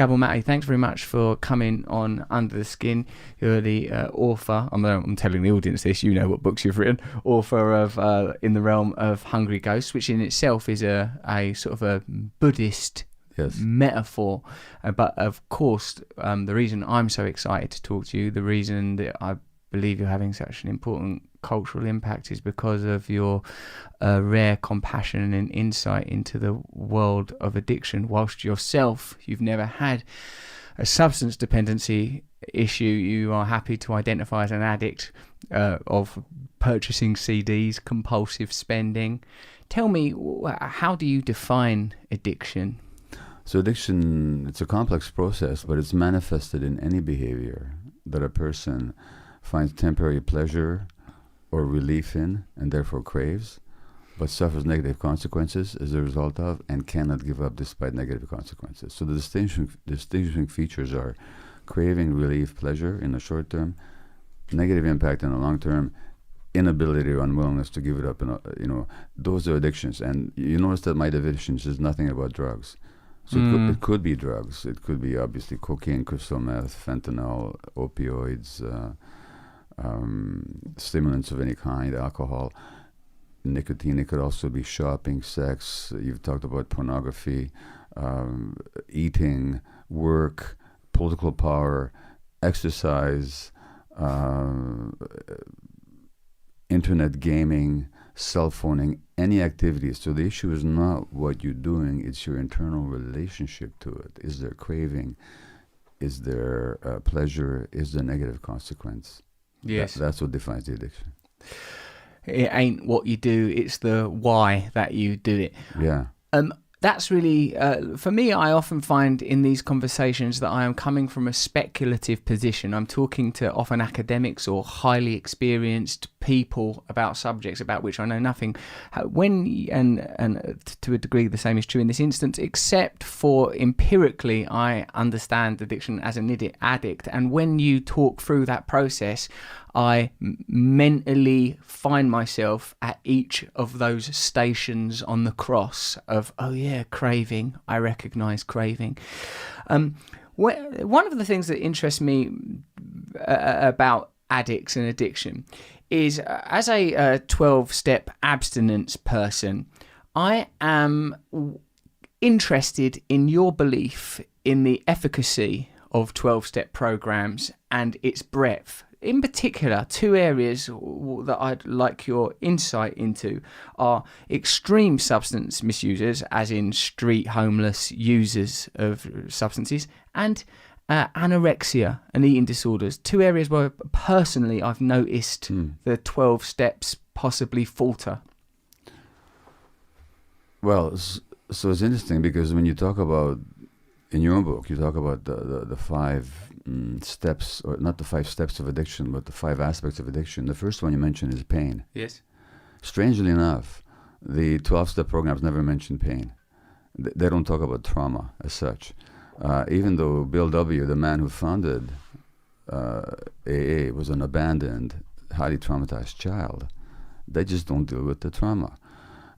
Gabor Matti, thanks very much for coming on Under the Skin. You're the author, I'm telling the audience this, you know what books you've written, author of In the Realm of Hungry Ghosts, which in itself is a sort of a Buddhist metaphor. But of course, the reason I'm so excited to talk to you, the reason that I believe you're having such an important cultural impact is because of your rare compassion and insight into the world of addiction. Whilst yourself, you've never had a substance dependency issue, you are happy to identify as an addict of purchasing CDs, compulsive spending. Tell me, how do you define addiction? So addiction, it's a complex process, but it's manifested in any behavior that a person finds temporary pleasure or relief in, and therefore craves, but suffers negative consequences as a result of, and cannot give up despite negative consequences. So the distinguishing features are craving, relief, pleasure in the short term, negative impact in the long term, inability or unwillingness to give it up. Those are addictions. And you notice that my definition is nothing about drugs. So it could be drugs. It could be obviously cocaine, crystal meth, fentanyl, opioids, stimulants of any kind, alcohol, nicotine. It could also be shopping, sex. You've talked about pornography, eating, work, political power, exercise, internet gaming, cell phoning, any activities. So the issue is not what you're doing, it's your internal relationship to it. Is there craving? Is there pleasure? Is there negative consequence? Yes. That's what defines the addiction. It ain't what you do, it's the why that you do it. Yeah. That's really, for me, I often find in these conversations that I am coming from a speculative position. I'm talking to often academics or highly experienced people about subjects about which I know nothing. And to a degree the same is true in this instance, except for empirically, I understand addiction as an addict. And when you talk through that process, I mentally find myself at each of those stations on the cross of, oh yeah, craving. I recognize craving. One of the things that interests me about addicts and addiction is, as a 12-step abstinence person, I am interested in your belief in the efficacy of 12-step programs and its breadth. In particular, two areas that I'd like your insight into are extreme substance misusers, as in street homeless users of substances, and anorexia and eating disorders. Two areas where personally I've noticed the 12 steps possibly falter. Well, so it's interesting because when you talk about, in your book, you talk about the 5 steps, or not the 5 steps of addiction, but the 5 aspects of addiction. The first one you mentioned is pain. Yes. Strangely enough, the 12-step programs never mention pain. They don't talk about trauma as such. Even though Bill W., the man who founded AA, was an abandoned, highly traumatized child, they just don't deal with the trauma.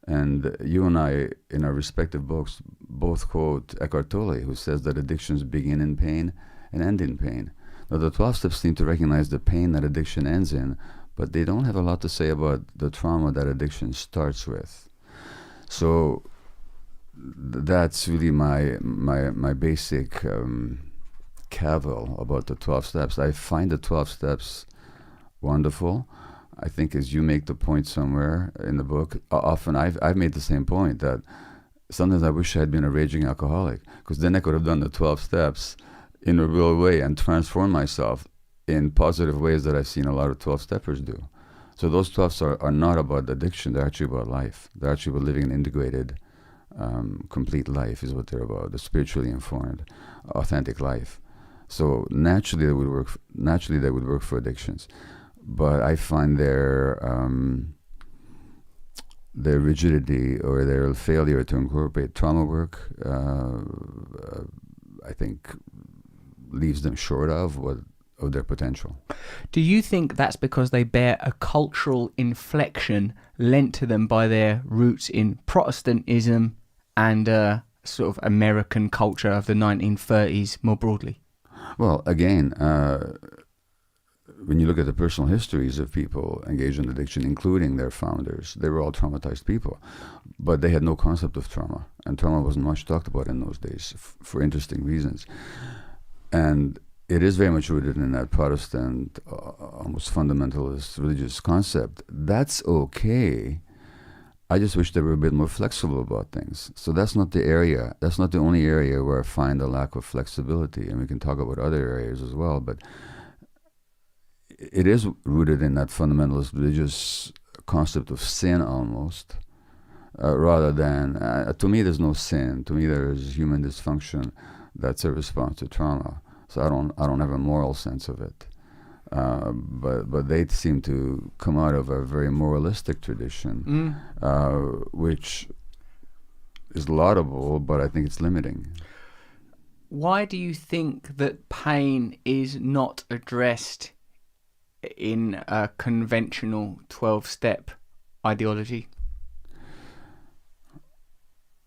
And you and I, in our respective books, both quote Eckhart Tolle, who says that addictions begin in pain and end in pain. Now, the 12 steps seem to recognize the pain that addiction ends in, but they don't have a lot to say about the trauma that addiction starts with. So that's really my basic cavil about the 12 steps. I find the 12 steps wonderful. I think, as you make the point somewhere in the book, often I've made the same point, that sometimes I wish I had been a raging alcoholic, because then I could have done the 12 steps in a real way and transformed myself in positive ways that I've seen a lot of 12-steppers do. So those 12 steps are not about addiction, they're actually about life. They're actually about living an integrated, complete life is what they're about, a spiritually informed, authentic life. So naturally they would work for addictions. But I find their rigidity or their failure to incorporate trauma work, I think, leaves them short of their potential. Do you think that's because they bear a cultural inflection lent to them by their roots in Protestantism and sort of American culture of the 1930s more broadly? Well, again, when you look at the personal histories of people engaged in addiction, including their founders, they were all traumatized people, but they had no concept of trauma, and trauma wasn't much talked about in those days for interesting reasons. And it is very much rooted in that Protestant, almost fundamentalist religious concept. That's okay. I just wish they were a bit more flexible about things. So that's not the area. That's not the only area where I find a lack of flexibility, and we can talk about other areas as well, but it is rooted in that fundamentalist religious concept of sin almost, rather than, to me there's no sin. To me there's human dysfunction that's a response to trauma. So I don't have a moral sense of it. But they seem to come out of a very moralistic tradition, which is laudable, but I think it's limiting. Why do you think that pain is not addressed in a conventional 12-step ideology?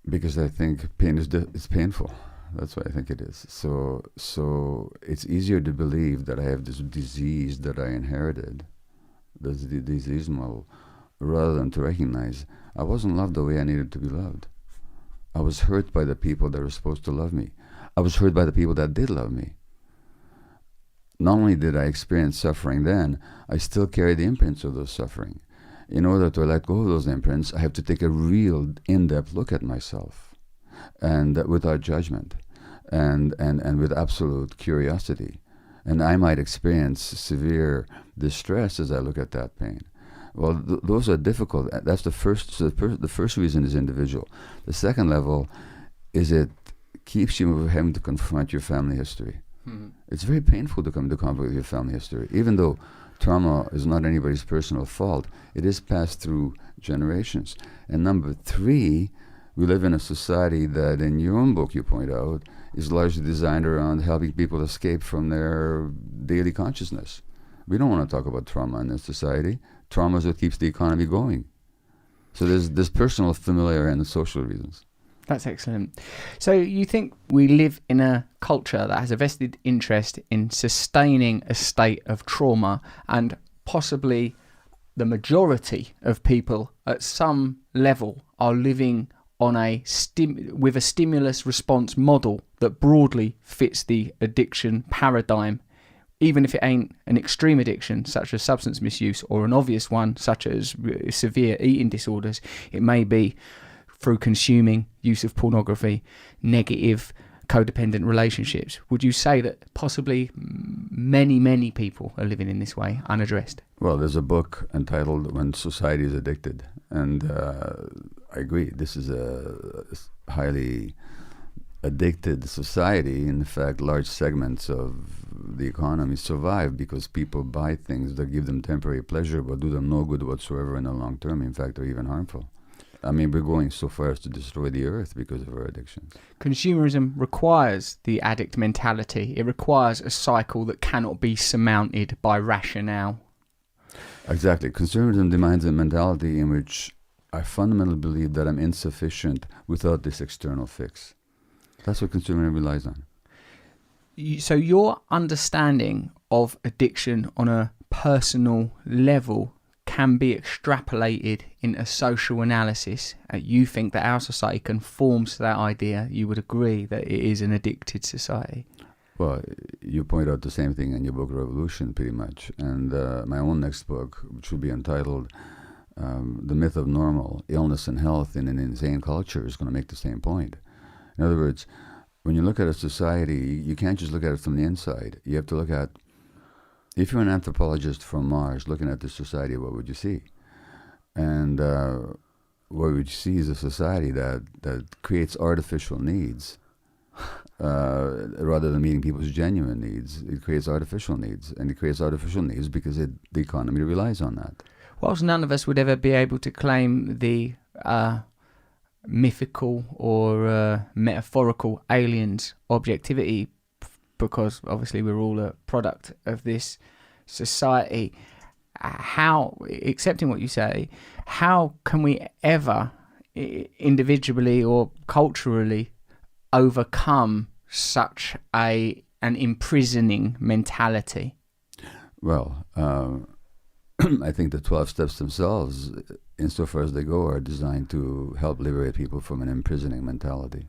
Because I think pain it's painful. That's why I think it is. So it's easier to believe that I have this disease that I inherited, this disease model, rather than to recognize I wasn't loved the way I needed to be loved. I was hurt by the people that were supposed to love me. I was hurt by the people that did love me. Not only did I experience suffering then, I still carry the imprints of those suffering. In order to let go of those imprints, I have to take a real in-depth look at myself, and without judgment, and with absolute curiosity. And I might experience severe distress as I look at that pain. Well, those are difficult. That's the first. So the first reason is individual. The second level is it keeps you from having to confront your family history. Mm-hmm. It's very painful to come into conflict with your family history, even though trauma is not anybody's personal fault. It is passed through generations. And number three, we live in a society that, in your own book, you point out, is largely designed around helping people escape from their daily consciousness. We don't want to talk about trauma in this society. Trauma is what keeps the economy going. So there's personal, familiar, and social reasons. That's excellent. So you think we live in a culture that has a vested interest in sustaining a state of trauma, and possibly the majority of people at some level are living on with a stimulus response model that broadly fits the addiction paradigm, even if it ain't an extreme addiction such as substance misuse, or an obvious one such as severe eating disorders. It may be through consuming, use of pornography, negative codependent relationships. Would you say that possibly many people are living in this way, unaddressed? Well, there's a book entitled When Society is Addicted, and I agree. This is a highly addicted society. In fact, large segments of the economy survive because people buy things that give them temporary pleasure but do them no good whatsoever in the long term. In fact, they're even harmful. I mean, we're going so far as to destroy the earth because of our addictions. Consumerism requires the addict mentality. It requires a cycle that cannot be surmounted by rationale. Exactly. Consumerism demands a mentality in which I fundamentally believe that I'm insufficient without this external fix. That's what consumerism relies on. So your understanding of addiction on a personal level can be extrapolated in a social analysis. You think that our society conforms to that idea. You would agree that it is an addicted society. Well, you point out the same thing in your book Revolution, pretty much. And my own next book, which will be entitled The Myth of Normal, Illness and Health in an Insane Culture, is going to make the same point. In other words, when you look at a society, you can't just look at it from the inside. You have to look at, if you're an anthropologist from Mars looking at this society, what would you see? And what would you see is a society that creates artificial needs rather than meeting people's genuine needs. It creates artificial needs, and it creates artificial needs because the economy relies on that. Whilst none of us would ever be able to claim the mythical or metaphorical aliens objectivity, because obviously we're all a product of this society, how, accepting what you say, how can we ever individually or culturally overcome such an imprisoning mentality? Well, I think the 12 steps themselves, insofar as they go, are designed to help liberate people from an imprisoning mentality.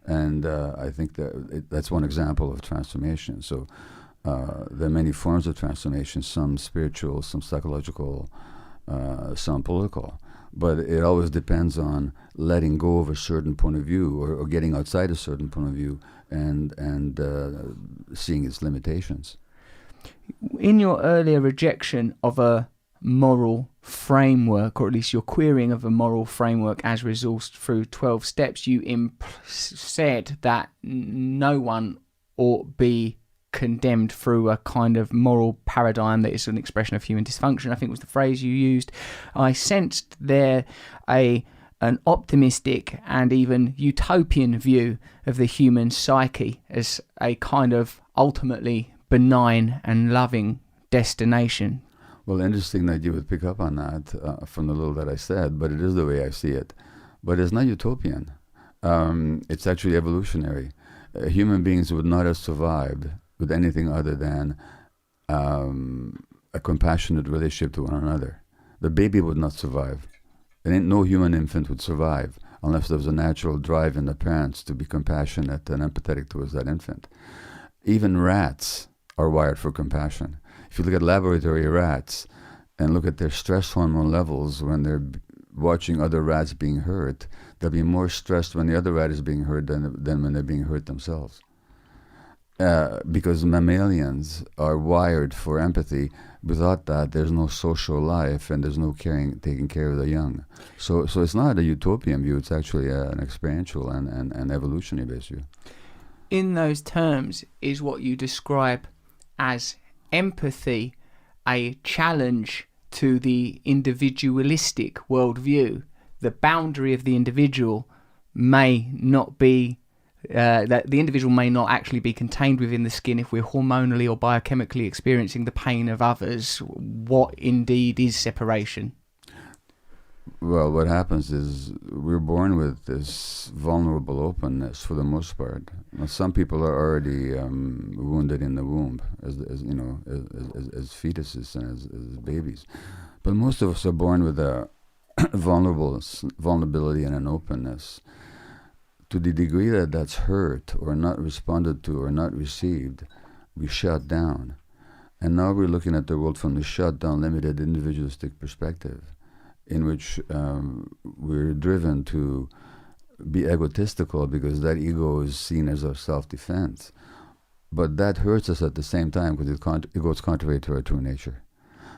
And I think that's one example of transformation. So there are many forms of transformation, some spiritual, some psychological, some political. But it always depends on letting go of a certain point of view, or getting outside a certain point of view, and seeing its limitations. In your earlier rejection of a moral framework, or at least your querying of a moral framework as resourced through 12 steps, you said that no one ought be condemned through a kind of moral paradigm that is an expression of human dysfunction, I think was the phrase you used. I sensed there an optimistic and even utopian view of the human psyche as a kind of ultimately benign and loving destination. Well, interesting that you would pick up on that from the little that I said, but it is the way I see it. But it's not utopian. It's actually evolutionary. Human beings would not have survived with anything other than a compassionate relationship to one another. The baby would not survive. No human infant would survive unless there was a natural drive in the parents to be compassionate and empathetic towards that infant. Even rats are wired for compassion. If you look at laboratory rats and look at their stress hormone levels when they're watching other rats being hurt, they'll be more stressed when the other rat is being hurt than when they're being hurt themselves. Because mammalians are wired for empathy. Without that, there's no social life and there's no taking care of the young. So it's not a utopian view, it's actually an experiential and evolutionary based view. In those terms, is what you describe as empathy a challenge to the individualistic worldview? The boundary of the individual may not be, that the individual may not actually be contained within the skin if we're hormonally or biochemically experiencing the pain of others. What indeed is separation? Well, what happens is we're born with this vulnerable openness for the most part. Now, some people are already wounded in the womb as fetuses and as babies, but most of us are born with a vulnerability and an openness. To the degree that that's hurt or not responded to or not received, we shut down. And now we're looking at the world from the shut down, limited, individualistic perspective, in which we're driven to be egotistical because that ego is seen as our self-defense. But that hurts us at the same time because it goes contrary to our true nature.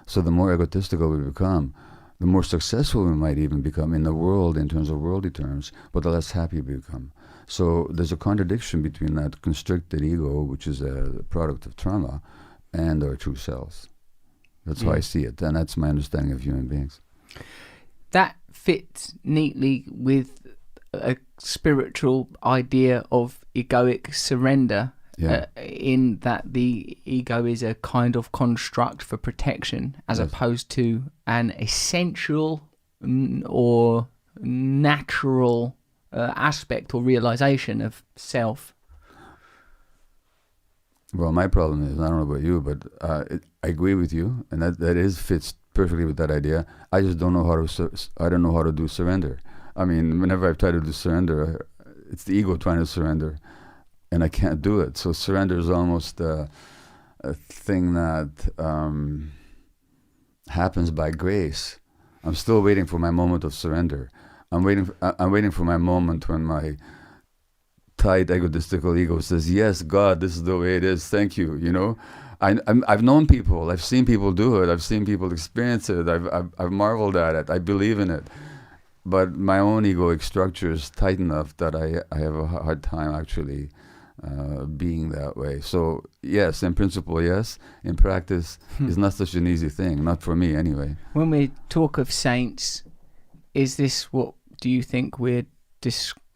So the more egotistical we become, the more successful we might even become in the world in terms of worldly terms, but the less happy we become. So there's a contradiction between that constricted ego, which is a product of trauma, and our true selves. That's how I see it, and that's my understanding of human beings. That fits neatly with a spiritual idea of egoic surrender, in that the ego is a kind of construct for protection as opposed to an essential or natural aspect or realization of self. Well, my problem is, I don't know about you, but I agree with you, and that fits perfectly with that idea. I just don't know how to do surrender. I mean, whenever I've tried to do surrender, it's the ego trying to surrender, and I can't do it. So surrender is almost a thing that happens by grace. I'm still waiting for my moment of surrender. I'm waiting for my moment when my tight egotistical ego says, "Yes, God, this is the way it is. Thank you." You know, I've known people. I've seen people do it. I've seen people experience it. I've marveled at it. I believe in it. But my own egoic structure is tight enough that I have a hard time actually being that way. So yes, in principle, yes. In practice, it's not such an easy thing. Not for me, anyway. When we talk of saints, is this what do you think we're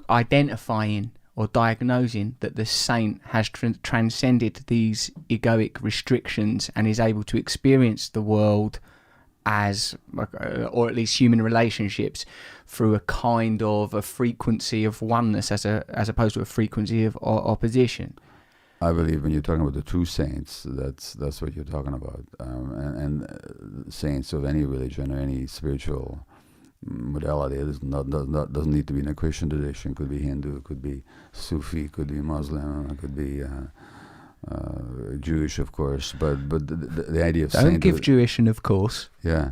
identifying or diagnosing, that the saint has transcended these egoic restrictions and is able to experience the world as, or at least human relationships, through a kind of a frequency of oneness as opposed to a frequency of opposition. I believe when you're talking about the true saints, that's what you're talking about, and saints of any religion or any spiritual modality. It doesn't need to be in a Christian tradition. Could be Hindu, could be Sufi, could be Muslim, could be Jewish, of course. But the idea of don't give Jewish and of course. Yeah.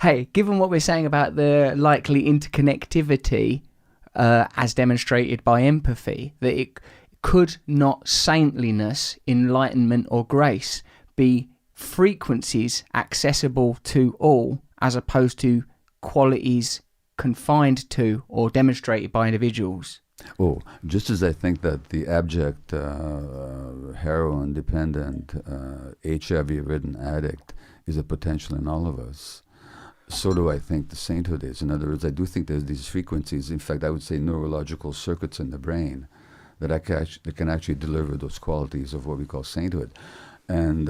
Hey, given what we're saying about the likely interconnectivity, as demonstrated by empathy, that it could not saintliness, enlightenment, or grace be frequencies accessible to all, as opposed to qualities confined to or demonstrated by individuals? Oh, just as I think that the abject heroin-dependent, HIV-ridden addict is a potential in all of us, so do I think the sainthood is. In other words, I do think there's these frequencies, in fact, I would say neurological circuits in the brain that can actually deliver those qualities of what we call sainthood. And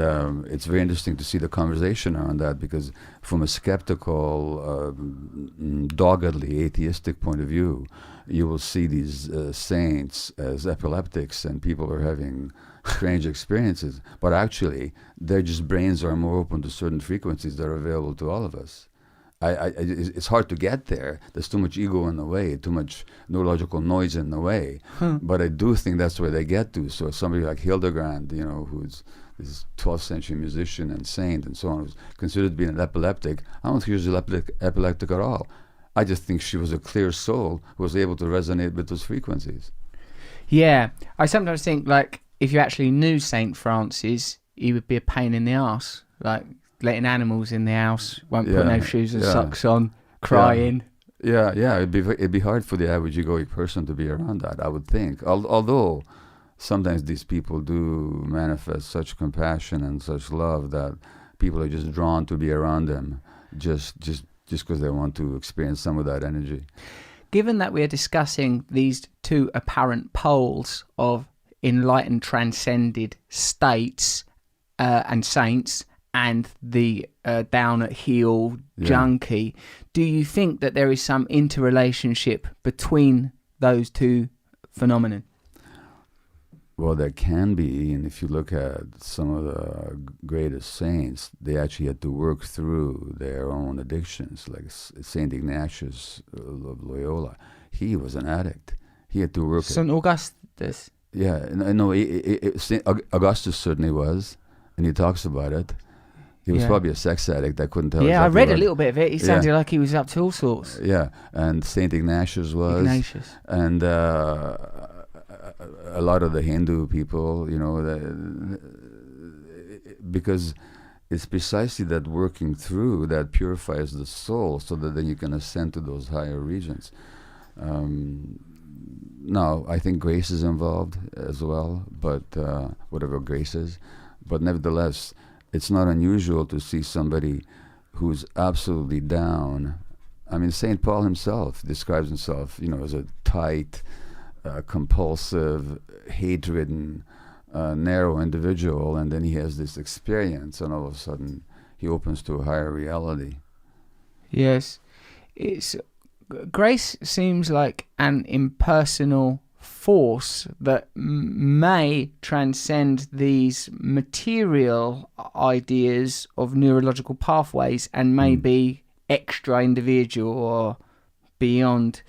it's very interesting to see the conversation around that, because from a skeptical, doggedly atheistic point of view, you will see these saints as epileptics and people are having strange experiences. But actually, their just brains are more open to certain frequencies that are available to all of us. It's hard to get there. There's too much ego in the way, too much neurological noise in the way. But I do think that's where they get to. So somebody like Hildegard, who's this 12th century musician and saint and so on, who's considered to be an epileptic, I don't think she was epileptic at all. I just think she was a clear soul who was able to resonate with those frequencies. Yeah, I sometimes think, like, if you actually knew Saint Francis, he would be a pain in the arse, like letting animals in the house, won't put no shoes and socks on, crying. Yeah, it'd be hard for the average egoic person to be around that, I would think. Although sometimes these people do manifest such compassion and such love that people are just drawn to be around them, just because they want to experience some of that energy. Given that we are discussing these two apparent poles of enlightened, transcended states and saints, and the down at heel junkie, do you think that there is some interrelationship between those two phenomena? Well, there can be, and if you look at some of the greatest saints, they actually had to work through their own addictions, like Saint Ignatius of Loyola. He was an addict. He had to work. St. Augustus. Yeah, no, Saint Augustus certainly was, and he talks about it. He was probably a sex addict. I couldn't tell. Yeah, exactly. I read a little bit of it. He sounded like he was up to all sorts. Yeah, and Saint Ignatius was. And a lot of the Hindu people, because it's precisely that working through that purifies the soul, so that then you can ascend to those higher regions. Now, I think grace is involved as well, but whatever grace is. But nevertheless, it's not unusual to see somebody who's absolutely down. I mean, St. Paul himself describes himself, as a tight, compulsive, hate-ridden, narrow individual, and then he has this experience, and all of a sudden he opens to a higher reality. Yes. Grace seems like an impersonal force that may transcend these material ideas of neurological pathways and may be extra individual or beyond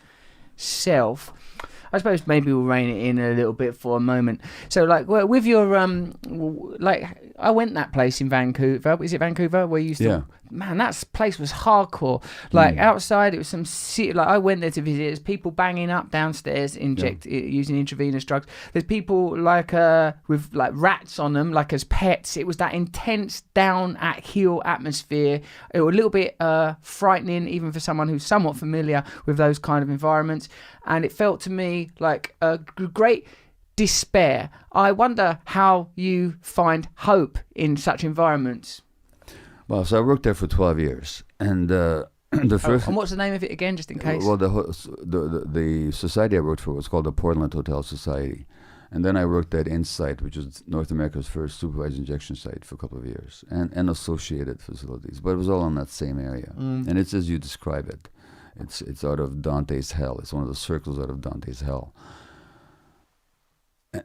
self. I suppose maybe we'll rein it in a little bit for a moment. So, like, with your I went that place in Vancouver. Is it Vancouver where you used to? Yeah. Man, that place was hardcore. Like outside, it was some like I went there to visit. There's people banging up downstairs, using intravenous drugs. There's people with like rats on them, like as pets. It was that intense down at heel atmosphere. It was a little bit frightening, even for someone who's somewhat familiar with those kind of environments. And it felt to me like a great despair. I wonder how you find hope in such environments. Well, so I worked there for 12 years, and the first. And what's the name of it again, just in case? Well, the society I worked for was called the Portland Hotel Society, And then I worked at Insight, which is North America's first supervised injection site, for a couple of years, and associated facilities. But it was all in that same area. And it's as you describe it. It's out of Dante's hell. It's one of the circles out of Dante's hell.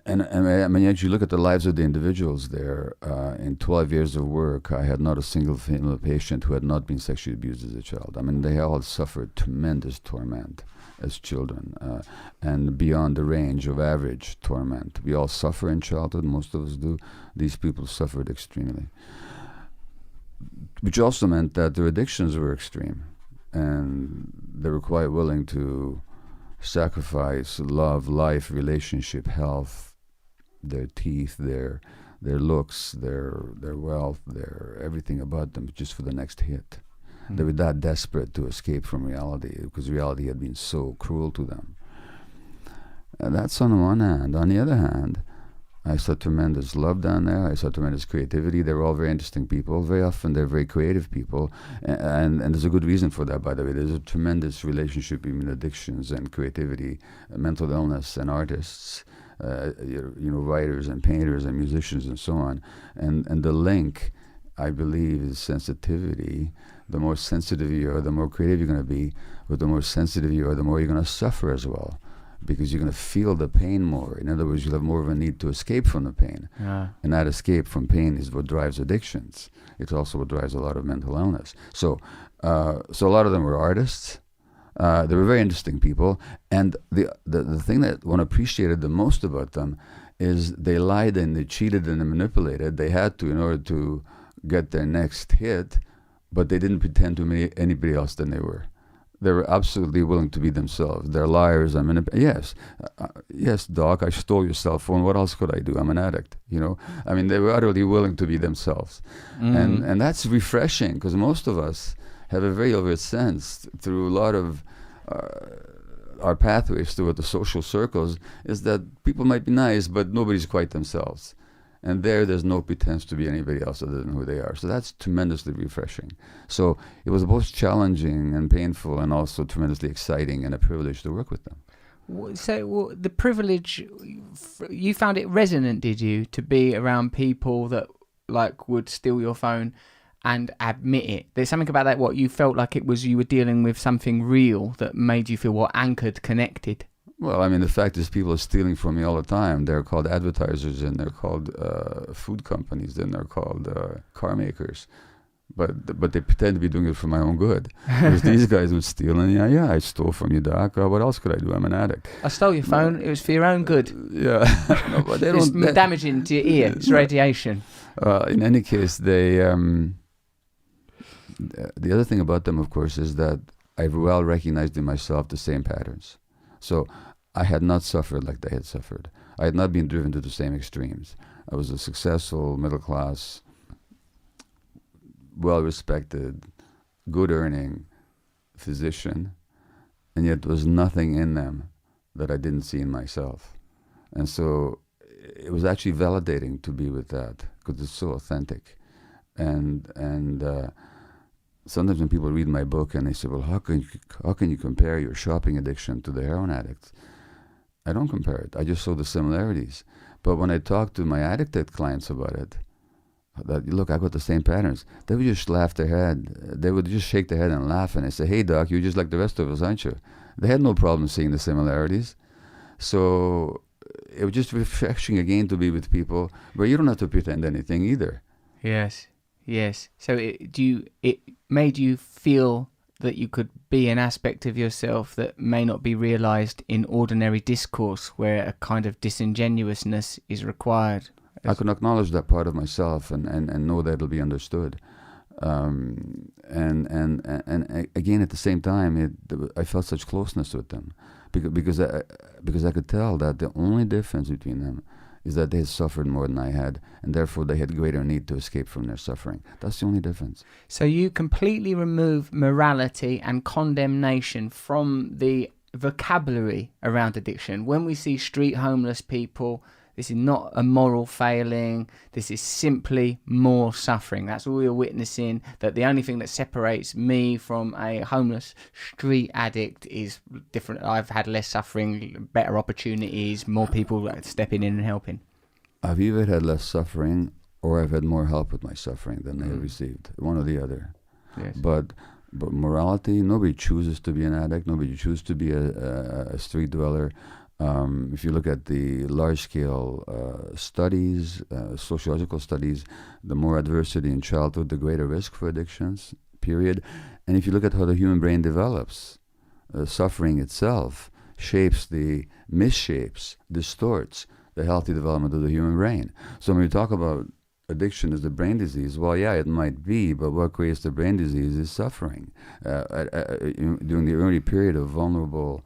And I mean, as you look at the lives of the individuals there, in 12 years of work, I had not a single female patient who had not been sexually abused as a child. I mean, they all suffered tremendous torment as children, and beyond the range of average torment. We all suffer in childhood, most of us do. These people suffered extremely, which also meant that their addictions were extreme, and they were quite willing to sacrifice love, life, relationship, health, their teeth, their looks, their wealth, their everything about them, just for the next hit. They were that desperate to escape from reality, because reality had been so cruel to them. And that's on the one hand. On the other hand, I saw tremendous love down there. I saw tremendous creativity. They were all very interesting people. Very often they're very creative people. And there's a good reason for that, by the way. There's a tremendous relationship between addictions and creativity, mental illness and artists, writers and painters and musicians and so on. And the link, I believe, is sensitivity. The more sensitive you are, the more creative you're going to be. But the more sensitive you are, the more you're going to suffer as well, because you're going to feel the pain more. In other words, you'll have more of a need to escape from the pain. Yeah. And that escape from pain is what drives addictions. It's also what drives a lot of mental illness. So a lot of them were artists. They were very interesting people. And the thing that one appreciated the most about them is they lied and they cheated and they manipulated. They had to in order to get their next hit, but they didn't pretend to be anybody else than they were. They were absolutely willing to be themselves. They're liars. Yes, Doc, I stole your cell phone. What else could I do? I'm an addict. I mean, they were utterly willing to be themselves. And that's refreshing, because most of us have a very overt sense through a lot of our pathways through the social circles, is that people might be nice, but nobody's quite themselves. And there's no pretense to be anybody else other than who they are. So that's tremendously refreshing. So it was both challenging and painful, and also tremendously exciting, and a privilege to work with them. So the privilege, you found it resonant, did you, to be around people that would steal your phone and admit it? There's something about that, you felt like you were dealing with something real that made you feel anchored, connected. Well, I mean, the fact is people are stealing from me all the time. They're called advertisers, and they're called food companies, and they're called car makers. But they pretend to be doing it for my own good. Because these guys would steal, and I stole from you, Doc. What else could I do? I'm an addict. I stole your phone. It was for your own good. Yeah. No, but they it's damaging to your ear. It's radiation. In any case, they... the other thing about them, of course, is that I've well recognized in myself the same patterns. So I had not suffered like they had suffered. I had not been driven to the same extremes. I was a successful, middle-class, well-respected, good-earning physician, and yet there was nothing in them that I didn't see in myself. And so it was actually validating to be with that, because it's so authentic. And sometimes when people read my book and they say, well, how can you compare your shopping addiction to the heroin addict? I don't compare it. I just saw the similarities. But when I talk to my addicted clients about it, that, look, I got the same patterns, they would just laugh their head. They would just shake their head and laugh, and I say, hey, Doc, you're just like the rest of us, aren't you? They had no problem seeing the similarities. So it was just refreshing again to be with people where you don't have to pretend anything either. Yes. So it made you feel that you could be an aspect of yourself that may not be realized in ordinary discourse, where a kind of disingenuousness is required. I can acknowledge that part of myself and know that it'll be understood. And again, at the same time, I felt such closeness with them, because I could tell that the only difference between them is that they had suffered more than I had, and therefore they had greater need to escape from their suffering. That's the only difference. So you completely remove morality and condemnation from the vocabulary around addiction. When we see street homeless people, This is not a moral failing. This is simply more suffering. That's all we're witnessing, that the only thing that separates me from a homeless street addict is different. I've had less suffering, better opportunities, more people stepping in and helping. I've either had less suffering or I've had more help with my suffering than they have received. One or the other. Yes. But morality, nobody chooses to be an addict. Nobody chooses to be a street dweller. If you look at the large-scale studies, sociological studies, the more adversity in childhood, the greater risk for addictions, period. And if you look at how the human brain develops, suffering itself misshapes, distorts the healthy development of the human brain. So when we talk about addiction as a brain disease, well, yeah, it might be, but what creates the brain disease is suffering. During the early period of vulnerable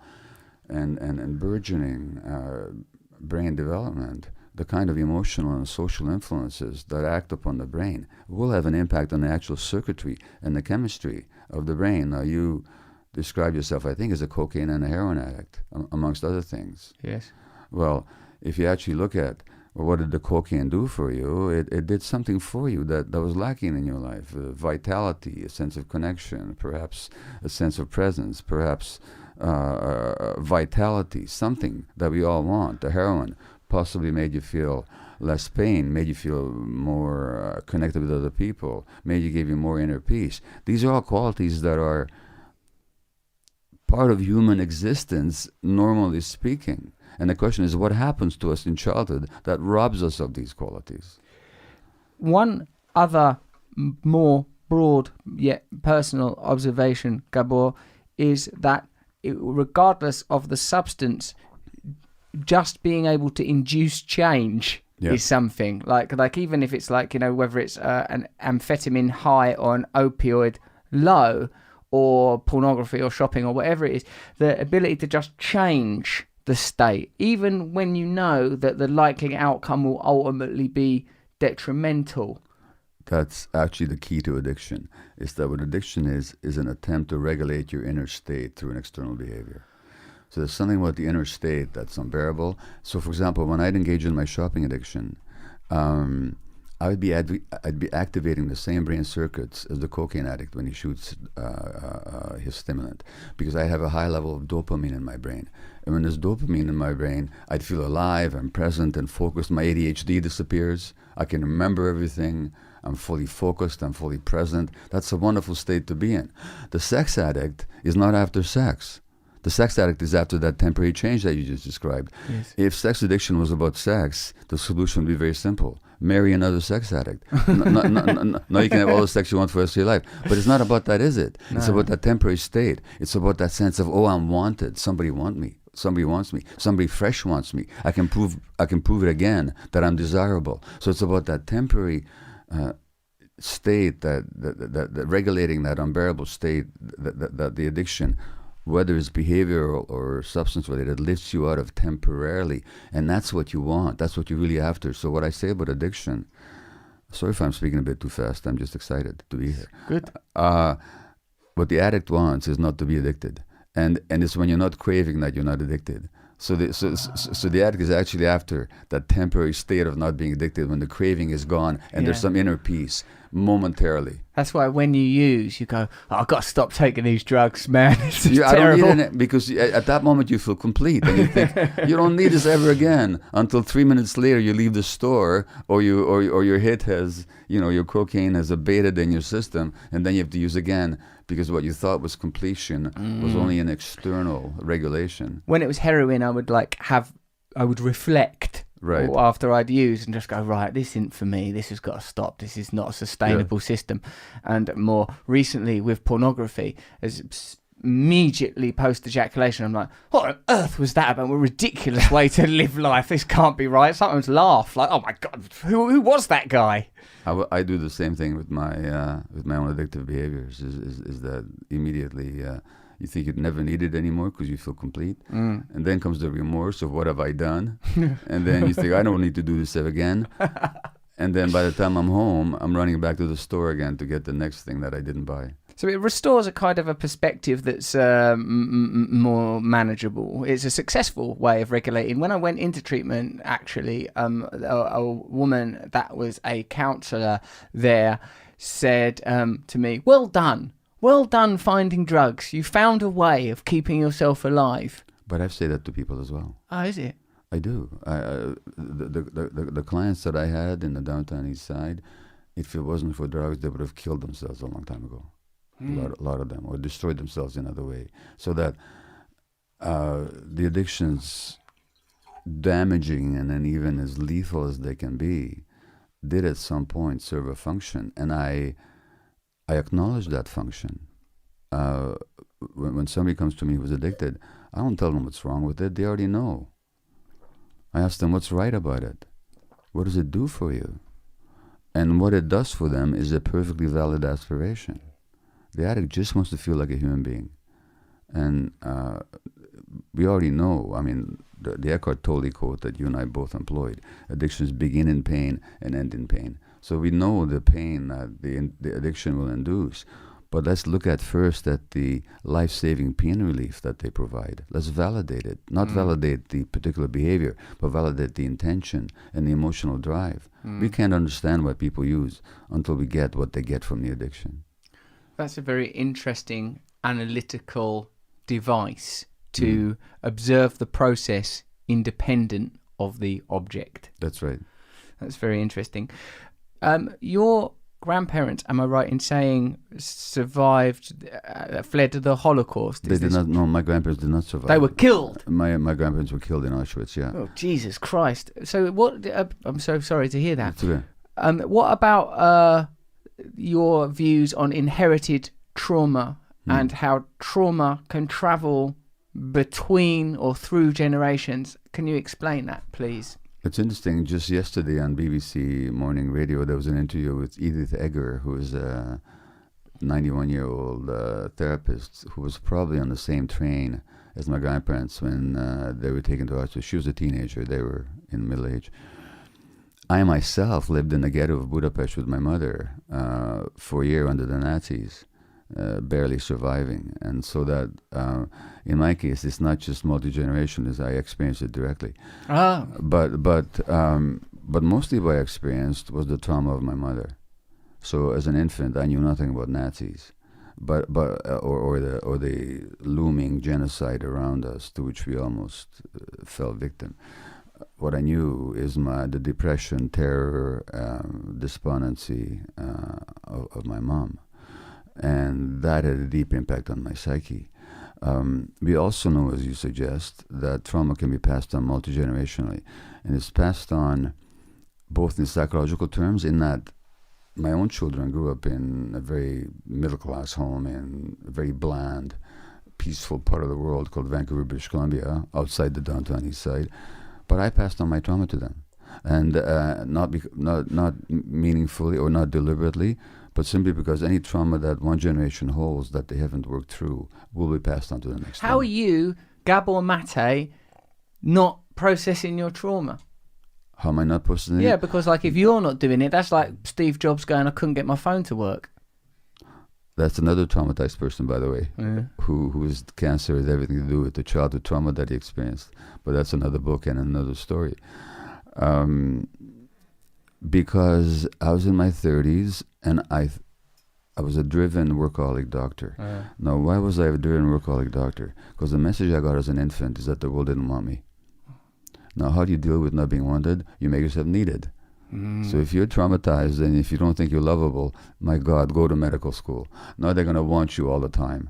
and burgeoning brain development, the kind of emotional and social influences that act upon the brain will have an impact on the actual circuitry and the chemistry of the brain. Now, you describe yourself, I think, as a cocaine and a heroin addict, amongst other things. Yes. Well, if you actually look at, well, what did the cocaine do for you? It did something for you that was lacking in your life. Vitality, a sense of connection, perhaps a sense of presence, perhaps vitality, something that we all want. The heroin possibly made you feel less pain, made you feel more connected with other people, gave you more inner peace. These are all qualities that are part of human existence, normally speaking. And the question is, what happens to us in childhood that robs us of these qualities? One other more broad yet personal observation, Gabor, is that regardless of the substance, just being able to induce change is something. Like even if it's like, whether it's an amphetamine high or an opioid low, or pornography or shopping or whatever it is, the ability to just change the state, even when you know that the likely outcome will ultimately be detrimental. That's actually the key to addiction, is that what addiction is an attempt to regulate your inner state through an external behavior. So there's something about the inner state that's unbearable. So for example, when I'd engage in my shopping addiction, I'd be activating the same brain circuits as the cocaine addict when he shoots his stimulant, because I have a high level of dopamine in my brain. And when there's dopamine in my brain, I'd feel alive and present and focused. My ADHD disappears. I can remember everything. I'm fully focused. I'm fully present. That's a wonderful state to be in. The sex addict is not after sex. The sex addict is after that temporary change that you just described. Yes. If sex addiction was about sex, the solution would be very simple. Marry another sex addict. No, you can have all the sex you want for the rest of your life. But it's not about that, is it? No. It's about that temporary state. It's about that sense of, oh, I'm wanted. Somebody wants me. Somebody wants me. Somebody fresh wants me. I can prove it again that I'm desirable. So it's about that temporary state, that regulating that unbearable state, that the addiction, whether it's behavioral or substance related, lifts you out of temporarily. And that's what you want. That's what you're really after. So what I say about addiction, sorry if I'm speaking a bit too fast. I'm just excited to be here. Good. What the addict wants is not to be addicted. And it's when you're not craving that you're not addicted. So the addict is actually after that temporary state of not being addicted, when the craving is gone and there's some inner peace momentarily. That's why when you use, you go, oh, I've got to stop taking these drugs, man. This is I terrible. don't need it, because at that moment you feel complete and you think you don't need this ever again, until 3 minutes later you leave the store, or your hit has, your cocaine has abated in your system, and then you have to use again, because what you thought was completion was only an external regulation. When it was heroin, I would reflect. Right. After I'd used and just go, right, this isn't for me. This has got to stop. This is not a sustainable system. And more recently with pornography, as immediately post ejaculation, I'm like, what on earth was that about? A ridiculous way to live life. This can't be right. Sometimes laugh like, oh my God, who was that guy? I do the same thing with my own addictive behaviors. Is that immediately you think you never need it anymore because you feel complete, and then comes the remorse of what have I done, and then you think I don't need to do this again, and then by the time I'm home, I'm running back to the store again to get the next thing that I didn't buy. So it restores a kind of a perspective that's more manageable. It's a successful way of regulating. When I went into treatment, actually, a woman that was a counsellor there said to me, "Well done finding drugs. You found a way of keeping yourself alive." But I've said that to people as well. Oh, is it? I do. The clients that I had in the downtown east side, if it wasn't for drugs, they would have killed themselves a long time ago. A lot of them, or destroyed themselves in another way. So that the addictions, damaging and then even as lethal as they can be, did at some point serve a function. And I acknowledge that function. When somebody comes to me who's addicted, I don't tell them what's wrong with it. They already know. I ask them what's right about it. What does it do for you? And what it does for them is a perfectly valid aspiration. The addict just wants to feel like a human being. And we already know, I mean, the Eckhart Tolle quote that you and I both employed, addictions begin in pain and end in pain. So we know the pain that the addiction will induce. But let's look at first at the life-saving pain relief that they provide. Let's validate it. Not validate the particular behavior, but validate the intention and the emotional drive. We can't understand what people use until we get what they get from the addiction. That's a very interesting analytical device to observe the process independent of the object. That's right. That's very interesting. Your grandparents, am I right in saying, survived, fled the Holocaust? They did not. No, my grandparents did not survive. They were killed. My grandparents were killed in Auschwitz. Yeah. Oh, Jesus Christ! So what? I'm so sorry to hear that. It's okay. What about your views on inherited trauma and how trauma can travel between or through generations? Can you explain that, please? It's interesting. Just yesterday on BBC Morning Radio, there was an interview with Edith Egger, who is a 91-year-old therapist who was probably on the same train as my grandparents when they were taken to Auschwitz. She was a teenager. They were in middle age. I myself lived in the ghetto of Budapest with my mother for a year under the Nazis, barely surviving. And so that, in my case, it's not just multi-generational, as I experienced it directly. Ah. But mostly what I experienced was the trauma of my mother. So as an infant, I knew nothing about Nazis, or the looming genocide around us, to which we almost fell victim. What I knew is the depression, terror, despondency of my mom. And that had a deep impact on my psyche. We also know, as you suggest, that trauma can be passed on multi-generationally. And it's passed on both in psychological terms, in that my own children grew up in a very middle-class home in a very bland, peaceful part of the world called Vancouver, British Columbia, outside the downtown east side. But I passed on my trauma to them. And not meaningfully or not deliberately, but simply because any trauma that one generation holds that they haven't worked through will be passed on to the next one. How are you, Gabor Mate, not processing your trauma? How am I not processing it? Yeah, because like if you're not doing it, that's like Steve Jobs going, "I couldn't get my phone to work." That's another traumatized person, by the way, whose cancer has everything to do with the childhood trauma that he experienced. But that's another book and another story. Because I was in my 30s and I was a driven workaholic doctor. Now, why was I a driven workaholic doctor? Because the message I got as an infant is that the world didn't want me. Now, how do you deal with not being wanted? You make yourself needed. So if you're traumatized and if you don't think you're lovable, my God, go to medical school. Now they're going to want you all the time.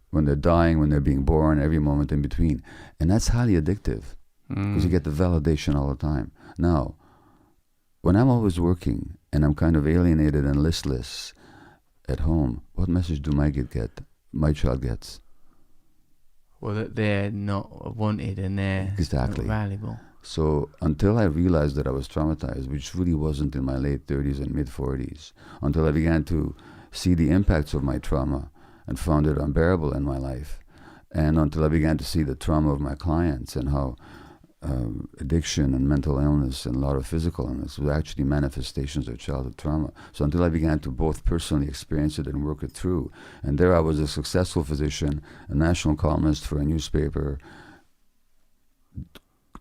When they're dying, when they're being born, every moment in between. And that's highly addictive because you get the validation all the time. Now, when I'm always working and I'm kind of alienated and listless at home, what message do my child gets? Well, that they're not wanted and they're Exactly. not valuable. So until I realized that I was traumatized, which really wasn't in my late 30s and mid 40s, until I began to see the impacts of my trauma and found it unbearable in my life, and until I began to see the trauma of my clients and how addiction and mental illness and a lot of physical illness was actually manifestations of childhood trauma. So until I began to both personally experience it and work it through, and there I was a successful physician, a national columnist for a newspaper,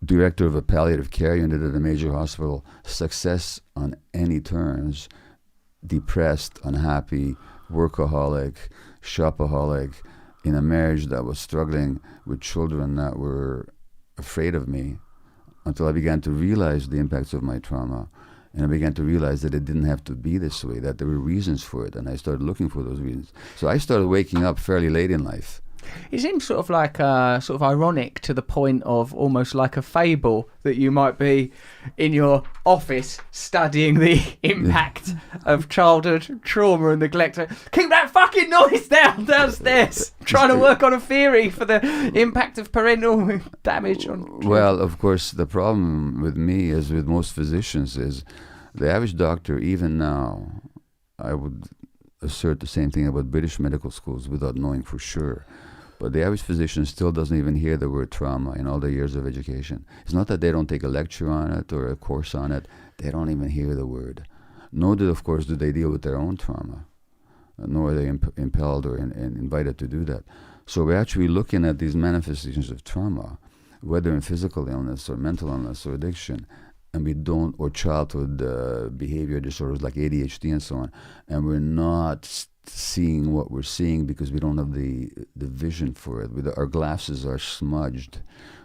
director of a palliative care unit at a major hospital, success on any terms, depressed, unhappy, workaholic, shopaholic, in a marriage that was struggling with children that were afraid of me, until I began to realize the impacts of my trauma. And I began to realize that it didn't have to be this way, that there were reasons for it. And I started looking for those reasons. So I started waking up fairly late in life. It seems sort of like sort of ironic to the point of almost like a fable that you might be in your office studying the impact of childhood trauma and neglect. Keep that fucking noise downstairs. Trying to work on a theory for the impact of parental damage on children. Well, of course, the problem with me, as with most physicians, is the average doctor, even now, I would assert the same thing about British medical schools without knowing for sure. But the average physician still doesn't even hear the word trauma in all their years of education. It's not that they don't take a lecture on it or a course on it. They don't even hear the word. Nor do, of course, do they deal with their own trauma. Nor are they impelled or invited to do that. So we're actually looking at these manifestations of trauma, whether in physical illness or mental illness or addiction, and we don't, or childhood behavior disorders like ADHD and so on, and we're not seeing what we're seeing because we don't have the vision for it. Our glasses are smudged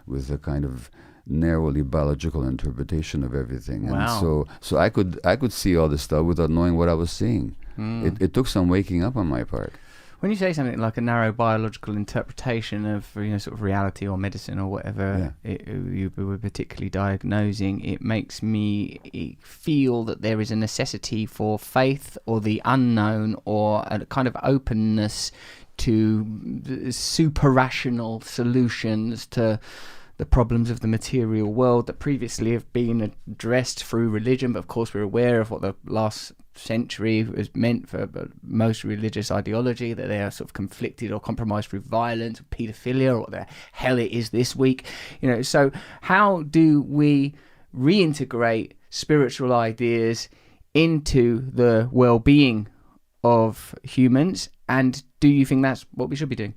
with a kind of narrowly biological interpretation of everything. Wow. And so I could see all this stuff without knowing what I was seeing. It took some waking up on my part. When you say something like a narrow biological interpretation of sort of reality or medicine or whatever you were particularly diagnosing, it makes me feel that there is a necessity for faith or the unknown or a kind of openness to super rational solutions to the problems of the material world that previously have been addressed through religion. But of course we're aware of what the last century has meant for most religious ideology, that they are sort of conflicted or compromised through violence, paedophilia, or what the hell it is this week. So how do we reintegrate spiritual ideas into the well-being of humans, and do you think that's what we should be doing?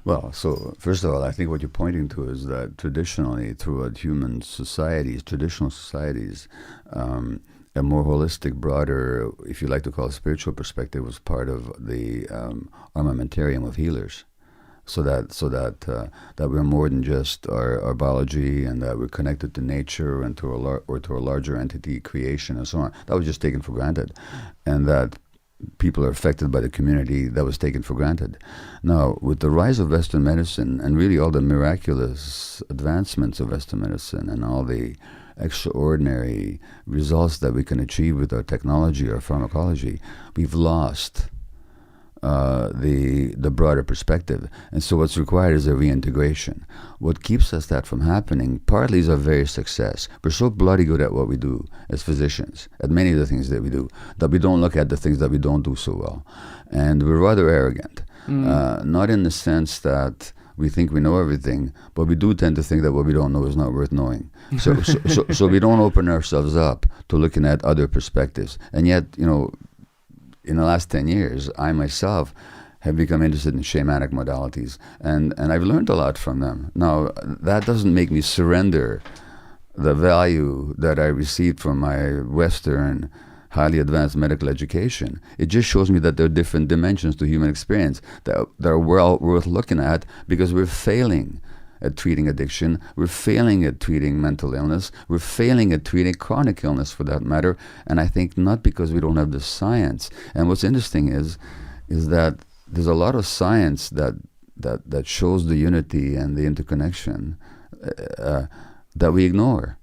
Well, so first of all, I think what you're pointing to is that traditionally, throughout human societies, traditional societies, a more holistic, broader, if you like to call it spiritual perspective, was part of the armamentarium of healers. So that we're more than just our biology, and that we're connected to nature and to a larger entity, creation, and so on. That was just taken for granted, and that people are affected by the community, that was taken for granted. Now, with the rise of Western medicine and really all the miraculous advancements of Western medicine and all the extraordinary results that we can achieve with our technology or pharmacology, we've lost the broader perspective. And so what's required is a reintegration. What keeps us that from happening partly is our very success. We're so bloody good at what we do as physicians, at many of the things that we do, that we don't look at the things that we don't do so well. And we're rather arrogant, not in the sense that we think we know everything, but we do tend to think that what we don't know is not worth knowing. So we don't open ourselves up to looking at other perspectives. And yet, in the last 10 years, I myself have become interested in shamanic modalities, and I've learned a lot from them. Now, that doesn't make me surrender the value that I received from my Western, highly advanced medical education. It just shows me that there are different dimensions to human experience that are well worth looking at, because we're failing at treating addiction, we're failing at treating mental illness, we're failing at treating chronic illness for that matter, and I think not because we don't have the science. And what's interesting is that there's a lot of science that shows the unity and the interconnection that we ignore.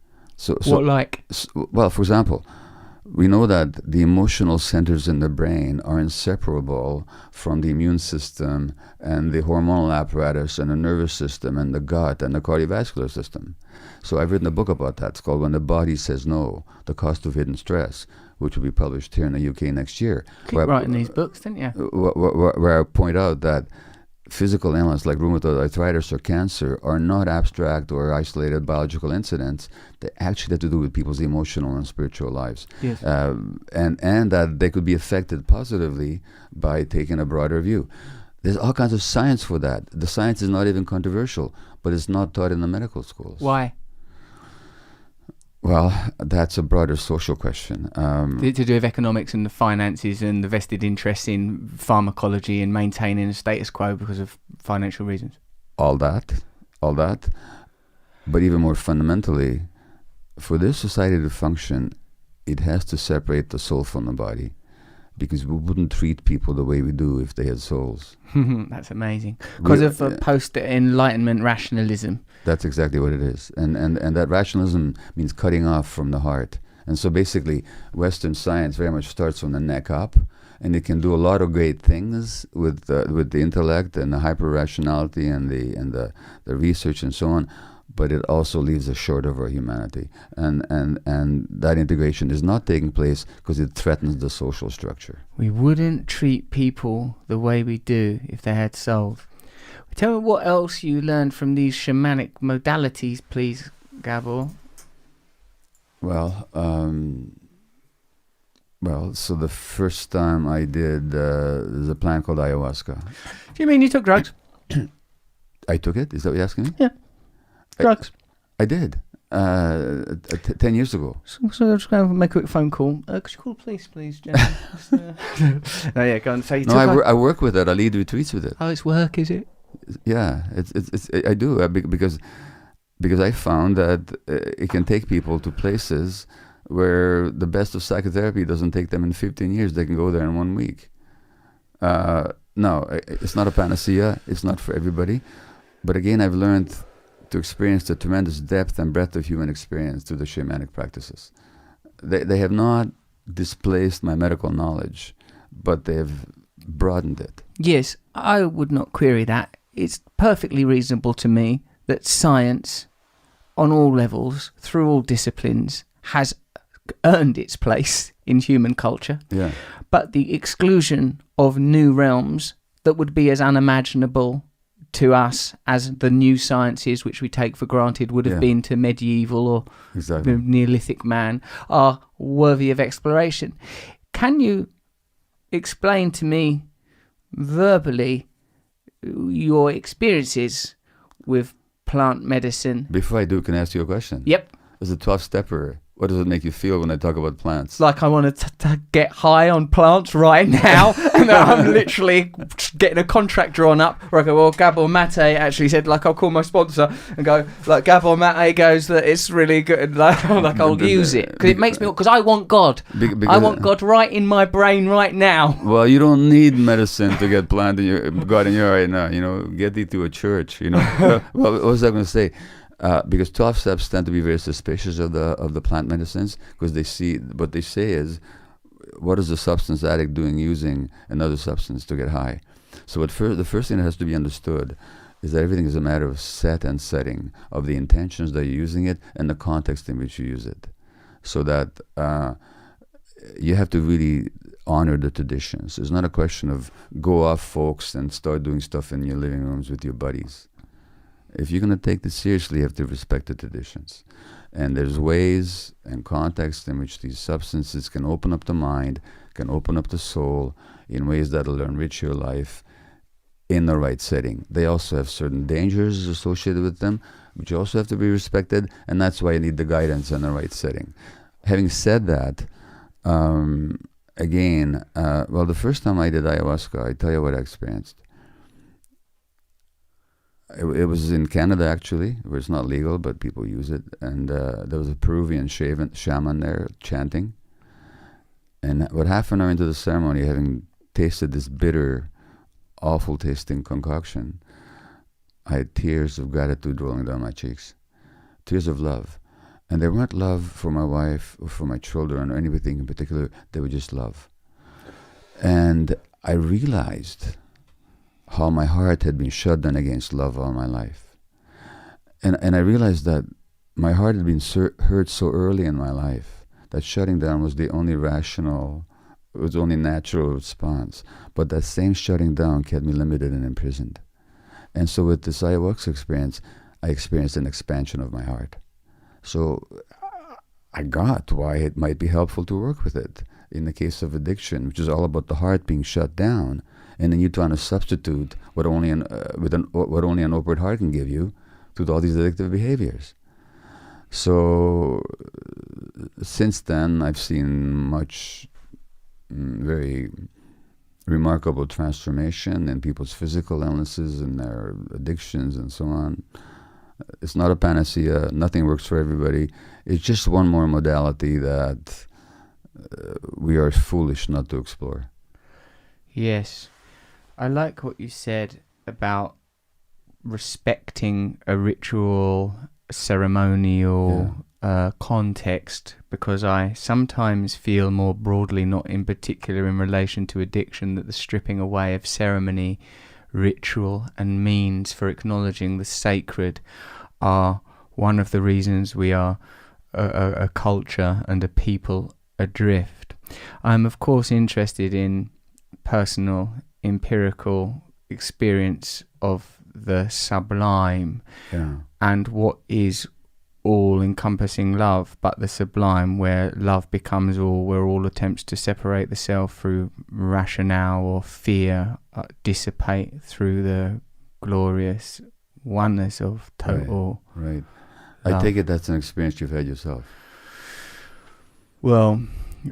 Well, for example, we know that the emotional centers in the brain are inseparable from the immune system and the hormonal apparatus and the nervous system and the gut and the cardiovascular system. So I've written a book about that. It's called When the Body Says No, The Cost of Hidden Stress, which will be published here in the UK next year. Keep writing these books, didn't you? Where I point out that physical ailments like rheumatoid arthritis or cancer are not abstract or isolated biological incidents. They actually have to do with people's emotional and spiritual lives. Yes. And that they could be affected positively by taking a broader view. There's all kinds of science for that. The science is not even controversial, but it's not taught in the medical schools. Why? Well, that's a broader social question. To do with economics and the finances and the vested interests in pharmacology and maintaining the status quo because of financial reasons. All that. But even more fundamentally, for this society to function, it has to separate the soul from the body, because we wouldn't treat people the way we do if they had souls. That's amazing. Because of post-Enlightenment rationalism. That's exactly what it is. And that rationalism means cutting off from the heart. And so basically, Western science very much starts from the neck up, and it can do a lot of great things with the intellect and the hyper-rationality and the research and so on, but it also leaves us short of our humanity. And that integration is not taking place because it threatens the social structure. We wouldn't treat people the way we do if they had souls. Tell me what else you learned from these shamanic modalities, please, Gabor. Well, so the first time I did, there's a plant called ayahuasca. Do you mean you took drugs? I took it? Is that what you're asking me? Yeah. Drugs. I did. 10 years ago. So I'm just going to make a quick phone call. Could you call the police, please, Jen? No, yeah, go on. So I work with it. I lead retreats with it. Oh, it's work, is it? Yeah, I do because I found that it can take people to places where the best of psychotherapy doesn't take them in 15 years. They can go there in 1 week. No, it's not a panacea. It's not for everybody. But again, I've learned to experience the tremendous depth and breadth of human experience through the shamanic practices. They have not displaced my medical knowledge, but they have broadened it. Yes, I would not query that. It's perfectly reasonable to me that science, on all levels, through all disciplines, has earned its place in human culture. Yeah. But the exclusion of new realms that would be as unimaginable to us as the new sciences which we take for granted would have been to medieval or Neolithic man are worthy of exploration. Can you explain to me verbally your experiences with plant medicine? Before I do, can I ask you a question? Yep. As a 12-stepper, what does it make you feel when I talk about plants? Like I want to get high on plants right now, and I'm literally getting a contract drawn up where I go, well, Gabor Mate actually said, like, I'll call my sponsor and go, like, Gabor Mate goes that it's really good, like I'll use it. Because it makes me, because I want God. I want God right in my brain right now. Well, you don't need medicine to get God in your right now, get thee to a church, Well, what was I going to say? Because 12 steps tend to be very suspicious of the plant medicines, because they see what they say is, what is the substance addict doing using another substance to get high? So the first thing that has to be understood is that everything is a matter of set and setting, of the intentions that you're using it and the context in which you use it. So that you have to really honor the traditions. It's not a question of go off, folks, and start doing stuff in your living rooms with your buddies. If you're going to take this seriously, you have to respect the traditions. And there's ways and contexts in which these substances can open up the mind, can open up the soul in ways that will enrich your life in the right setting. They also have certain dangers associated with them, which also have to be respected, and that's why you need the guidance in the right setting. Having said that, the first time I did ayahuasca, I tell you what I experienced. It was in Canada, actually, where it's not legal, but people use it. And there was a Peruvian shaman there chanting. And what half an hour into the ceremony, having tasted this bitter, awful-tasting concoction, I had tears of gratitude rolling down my cheeks. Tears of love. And they weren't love for my wife or for my children or anything in particular. They were just love. And I realized how my heart had been shut down against love all my life. And I realized that my heart had been hurt so early in my life that shutting down was the only natural response. But that same shutting down kept me limited and imprisoned. And so with this ayahuasca experience, I experienced an expansion of my heart. So I got why it might be helpful to work with it in the case of addiction, which is all about the heart being shut down, and then you're trying to substitute what only what only an open heart can give you to all these addictive behaviors. So since then, I've seen much very remarkable transformation in people's physical illnesses and their addictions and so on. It's not a panacea. Nothing works for everybody. It's just one more modality that we are foolish not to explore. Yes. I like what you said about respecting a ritual, ceremonial context, because I sometimes feel more broadly, not in particular in relation to addiction, that the stripping away of ceremony, ritual and means for acknowledging the sacred are one of the reasons we are a culture and a people adrift. I'm of course interested in personal empirical experience of the sublime and what is all-encompassing love, but the sublime, where love becomes all, where all attempts to separate the self through rationale or fear dissipate through the glorious oneness of total right. love. I take it that's an experience you've had yourself. Well,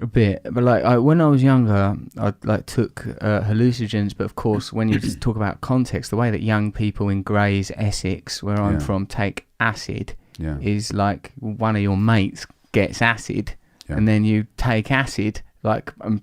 a bit, but when I was younger, I took hallucinogens. But of course, when you talk about context, the way that young people in Grays, Essex, where I'm from, take acid is like one of your mates gets acid, and then you take acid. And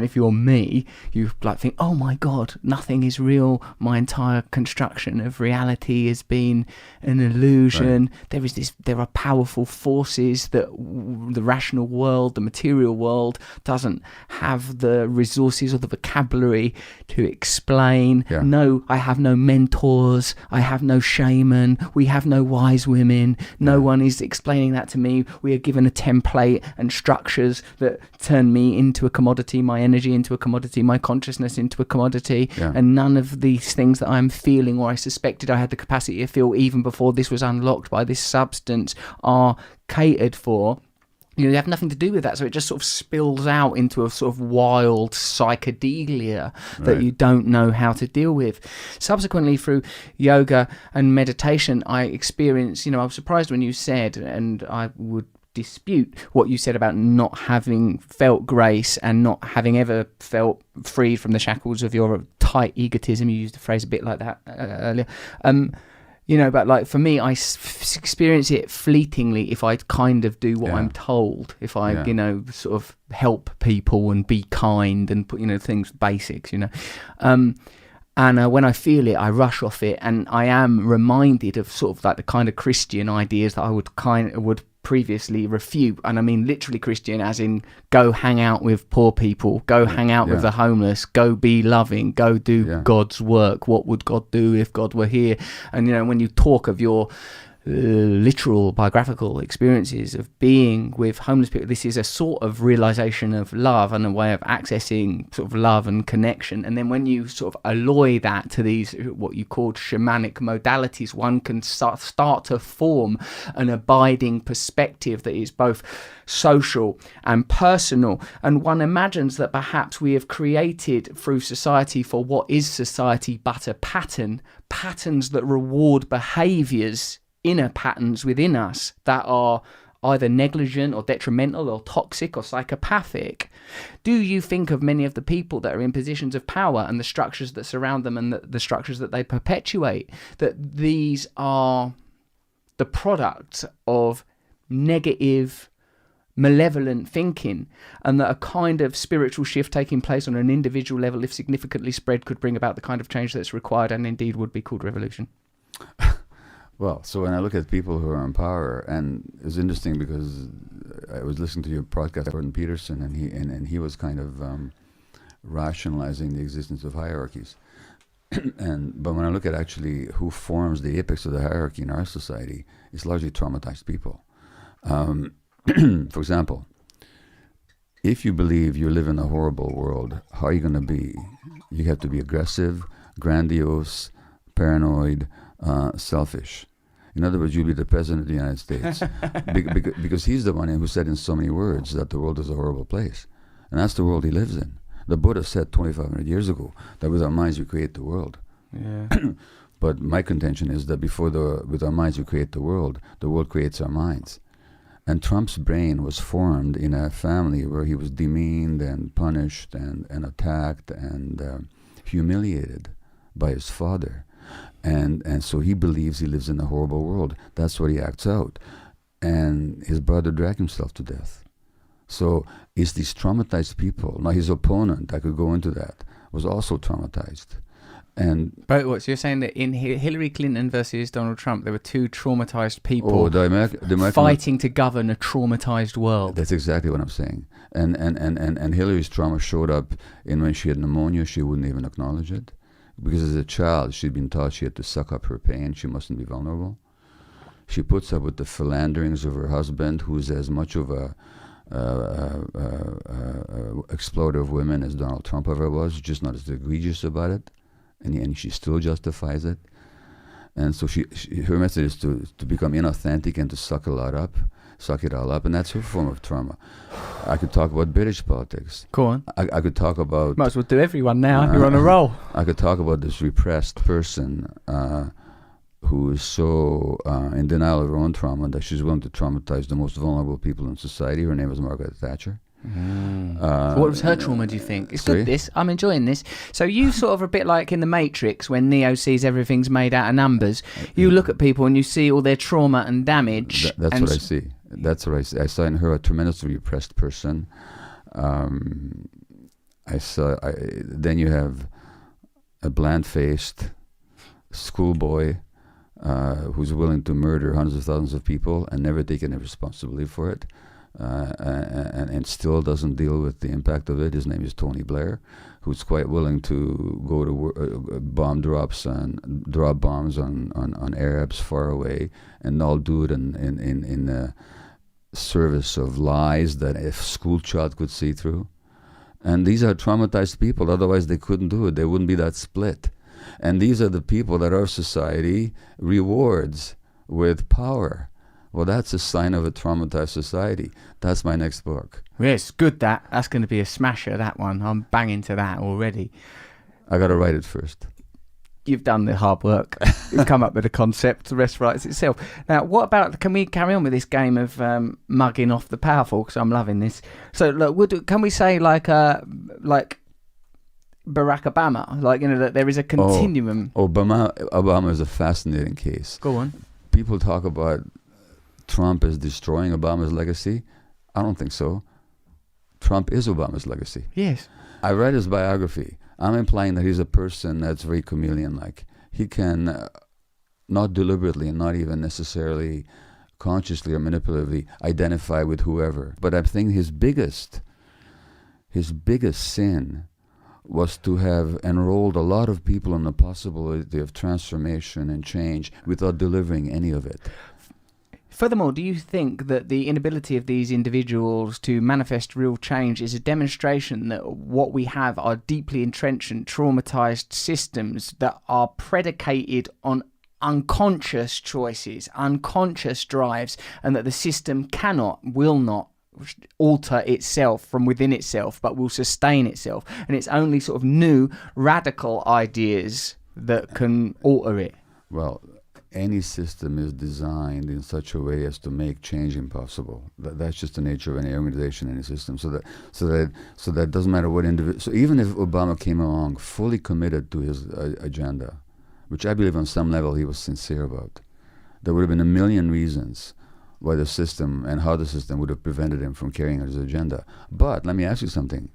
if you're me, you think, oh my God, nothing is real. My entire construction of reality has been an illusion. Right. There are powerful forces that the rational world, the material world, doesn't have the resources or the vocabulary to explain. Yeah. No, I have no mentors. I have no shaman. We have no wise women. No one is explaining that to me. We are given a template and structures that turn me into a commodity, my energy into a commodity, my consciousness into a commodity, and none of these things that I'm feeling or I suspected I had the capacity to feel even before this was unlocked by this substance are catered for. You have nothing to do with that, so it just sort of spills out into a sort of wild psychedelia that you don't know how to deal with. Subsequently, through yoga and meditation, I experienced, I was surprised when you said, and I would dispute what you said about not having felt grace and not having ever felt freed from the shackles of your tight egotism. You used the phrase a bit like that earlier. But for me, I experience it fleetingly if I kind of do what I'm told. If I, sort of help people and be kind and put, things, basics, And when I feel it, I rush off it, and I am reminded of sort of like the kind of Christian ideas that I would previously refute. And I mean literally Christian, as in go hang out with poor people, go hang out with the homeless, go be loving, go do God's work. What would God do if God were here? And when you talk of your literal biographical experiences of being with homeless people, this is a sort of realization of love and a way of accessing sort of love and connection. And then when you sort of alloy that to these what you called shamanic modalities, one can start to form an abiding perspective that is both social and personal. And one imagines that perhaps we have created through society, for what is society but a patterns that reward behaviors, inner patterns within us that are either negligent or detrimental or toxic or psychopathic. Do you think of many of the people that are in positions of power and the structures that surround them and the structures that they perpetuate, that these are the product of negative, malevolent thinking, and that a kind of spiritual shift taking place on an individual level, if significantly spread, could bring about the kind of change that's required and indeed would be called revolution? Well, so when I look at people who are in power, and it's interesting because I was listening to your podcast, Jordan Peterson, and he was kind of rationalizing the existence of hierarchies. But when I look at actually who forms the apex of the hierarchy in our society, it's largely traumatized people. For example, if you believe you live in a horrible world, how are you going to be? You have to be aggressive, grandiose, paranoid, selfish. In other words, you'll be the president of the United States because he's the one who said in so many words that the world is a horrible place. And that's the world he lives in. The Buddha said 2,500 years ago that with our minds we create the world. Yeah. But my contention is that with our minds we create the world creates our minds. And Trump's brain was formed in a family where he was demeaned and punished and attacked and humiliated by his father. And so he believes he lives in a horrible world. That's what he acts out. And his brother dragged himself to death. So it's these traumatized people. Now his opponent, I could go into that, was also traumatized. But what, so you're saying that in Hillary Clinton versus Donald Trump, there were two traumatized people the American fighting to govern a traumatized world. That's exactly what I'm saying. And Hillary's trauma showed up in when she had pneumonia, she wouldn't even acknowledge it. Because as a child, she'd been taught she had to suck up her pain, she mustn't be vulnerable. She puts up with the philanderings of her husband, who's as much of a exploiter of women as Donald Trump ever was, just not as egregious about it. And she still justifies it. And so her method is to become inauthentic and to suck it all up, and that's her form of trauma. I could talk about British politics. Go on. I could talk about... Might as well do everyone now. You're on a roll. I could talk about this repressed person who is so in denial of her own trauma that she's willing to traumatize the most vulnerable people in society. Her name is Margaret Thatcher. What was her trauma, do you think? It's sorry? good, this. I'm enjoying this. So you sort of a bit like in The Matrix when Neo sees everything's made out of numbers. You look at people and you see all their trauma and damage. That's what I see. That's what I see. I saw in her a tremendously repressed person. Then you have a bland-faced schoolboy who's willing to murder hundreds of thousands of people and never take any responsibility for it. And still doesn't deal with the impact of it. His name is Tony Blair, who's quite willing to go to bomb drops and drop bombs on Arabs far away, and all do it in the service of lies that a school child could see through. And these are traumatized people. Otherwise, they couldn't do it. They wouldn't be that split. And these are the people that our society rewards with power. Well, that's a sign of a traumatized society. That's my next book. Yes, good that. That's going to be a smasher, that one. I'm banging to that already. I got to write it first. You've done the hard work. You've come up with a concept. The rest writes itself. Now, what about, can we carry on with this game of mugging off the powerful? Because I'm loving this. So, look, can we say like Barack Obama? Like, you know, that there is a continuum. Obama is a fascinating case. Go on. People talk about Trump is destroying Obama's legacy. I don't think so. Trump is Obama's legacy. Yes. I read his biography. I'm implying that he's a person that's very chameleon-like. He can not deliberately and not even necessarily consciously or manipulatively identify with whoever. But I think his biggest sin was to have enrolled a lot of people in the possibility of transformation and change without delivering any of it. Furthermore, do you think that the inability of these individuals to manifest real change is a demonstration that what we have are deeply entrenched and traumatized systems that are predicated on unconscious choices, unconscious drives, and that the system will not alter itself from within itself, but will sustain itself? And it's only sort of new, radical ideas that can alter it. Well, any system is designed in such a way as to make change impossible. That's just the nature of any organization, any system. So that doesn't matter what individual. So even if Obama came along fully committed to his agenda, which I believe on some level he was sincere about, there would have been a million reasons why the system and how the system would have prevented him from carrying out his agenda. But let me ask you something,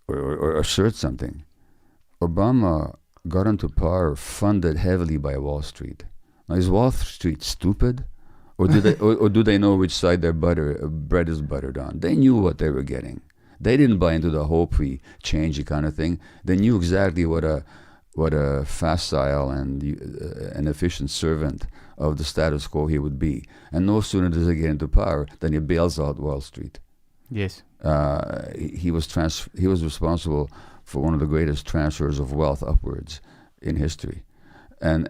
or assert something. Obama got into power funded heavily by Wall Street. Now, is Wall Street stupid? Or do they know which side their bread is buttered on? They knew what they were getting. They didn't buy into the hopey, changey kind of thing. They knew exactly what a facile and an efficient servant of the status quo he would be. And no sooner does he get into power than he bails out Wall Street. Yes. He was responsible for one of the greatest transfers of wealth upwards in history. And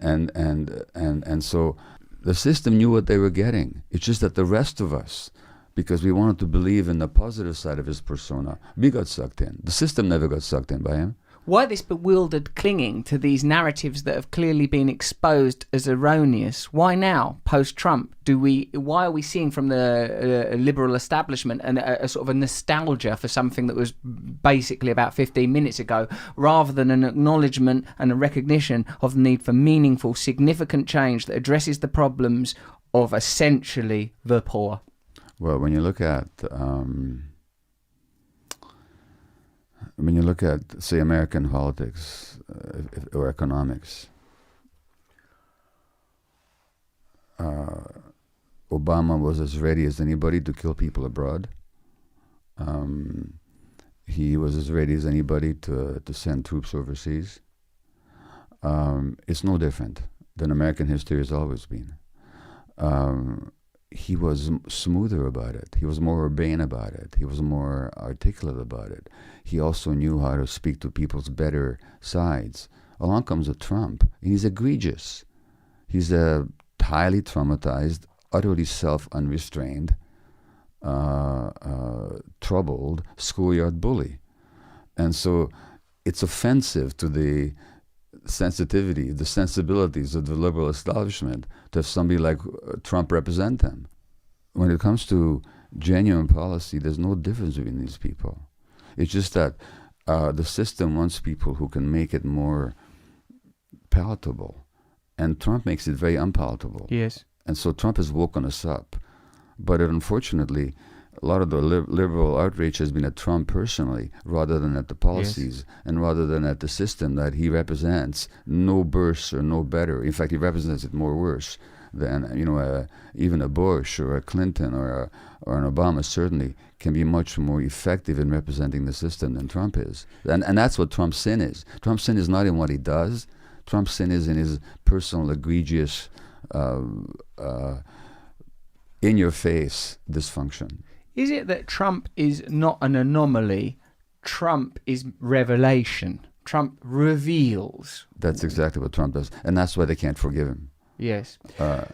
so the system knew what they were getting. It's just that the rest of us, because we wanted to believe in the positive side of his persona, we got sucked in. The system never got sucked in by him. Why this bewildered clinging to these narratives that have clearly been exposed as erroneous? Why now, post-Trump, why are we seeing from the liberal establishment a sort of a nostalgia for something that was basically about 15 minutes ago, rather than an acknowledgement and a recognition of the need for meaningful, significant change that addresses the problems of essentially the poor? Well, when you look at say, American politics or economics, Obama was as ready as anybody to kill people abroad. He was as ready as anybody to send troops overseas. It's no different than American history has always been. He was smoother about it. He was more urbane about it. He was more articulate about it. He also knew how to speak to people's better sides. Along comes a Trump, and he's egregious. He's a highly traumatized, utterly self-unrestrained, troubled schoolyard bully. And so it's offensive to the sensitivity, the sensibilities of the liberal establishment to have somebody like Trump represent them. When it comes to genuine policy, there's no difference between these people. It's just that the system wants people who can make it more palatable, and Trump makes it very unpalatable. Yes. And so Trump has woken us up. But unfortunately, a lot of the liberal outrage has been at Trump personally, rather than at the policies, and rather than at the system that he represents. No worse or no better. In fact, he represents it more worse than even a Bush or a Clinton or an Obama. Certainly can be much more effective in representing the system than Trump is. And that's what Trump's sin is. Trump's sin is not in what he does. Trump's sin is in his personal egregious, in-your-face dysfunction. Is it that Trump is not an anomaly? Trump is revelation. Trump reveals. That's exactly what Trump does, and that's why they can't forgive him. Yes. Yeah,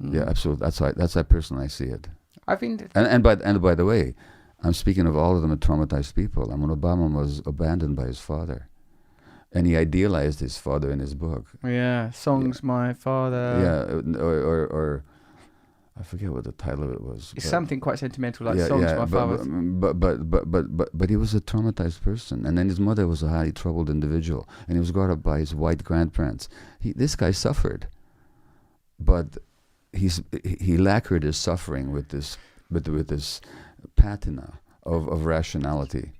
absolutely. That's how personally I see it. I think. And by the way, I'm speaking of all of them as traumatized people. I mean, Obama was abandoned by his father, and he idealized his father in his book. Yeah, songs, my father. Yeah, or I forget what the title of it was. It's something quite sentimental, like songs, my father. But he was a traumatized person, and then his mother was a highly troubled individual, and he was brought up by his white grandparents. This guy suffered, but he lacquered his suffering with this patina of rationality.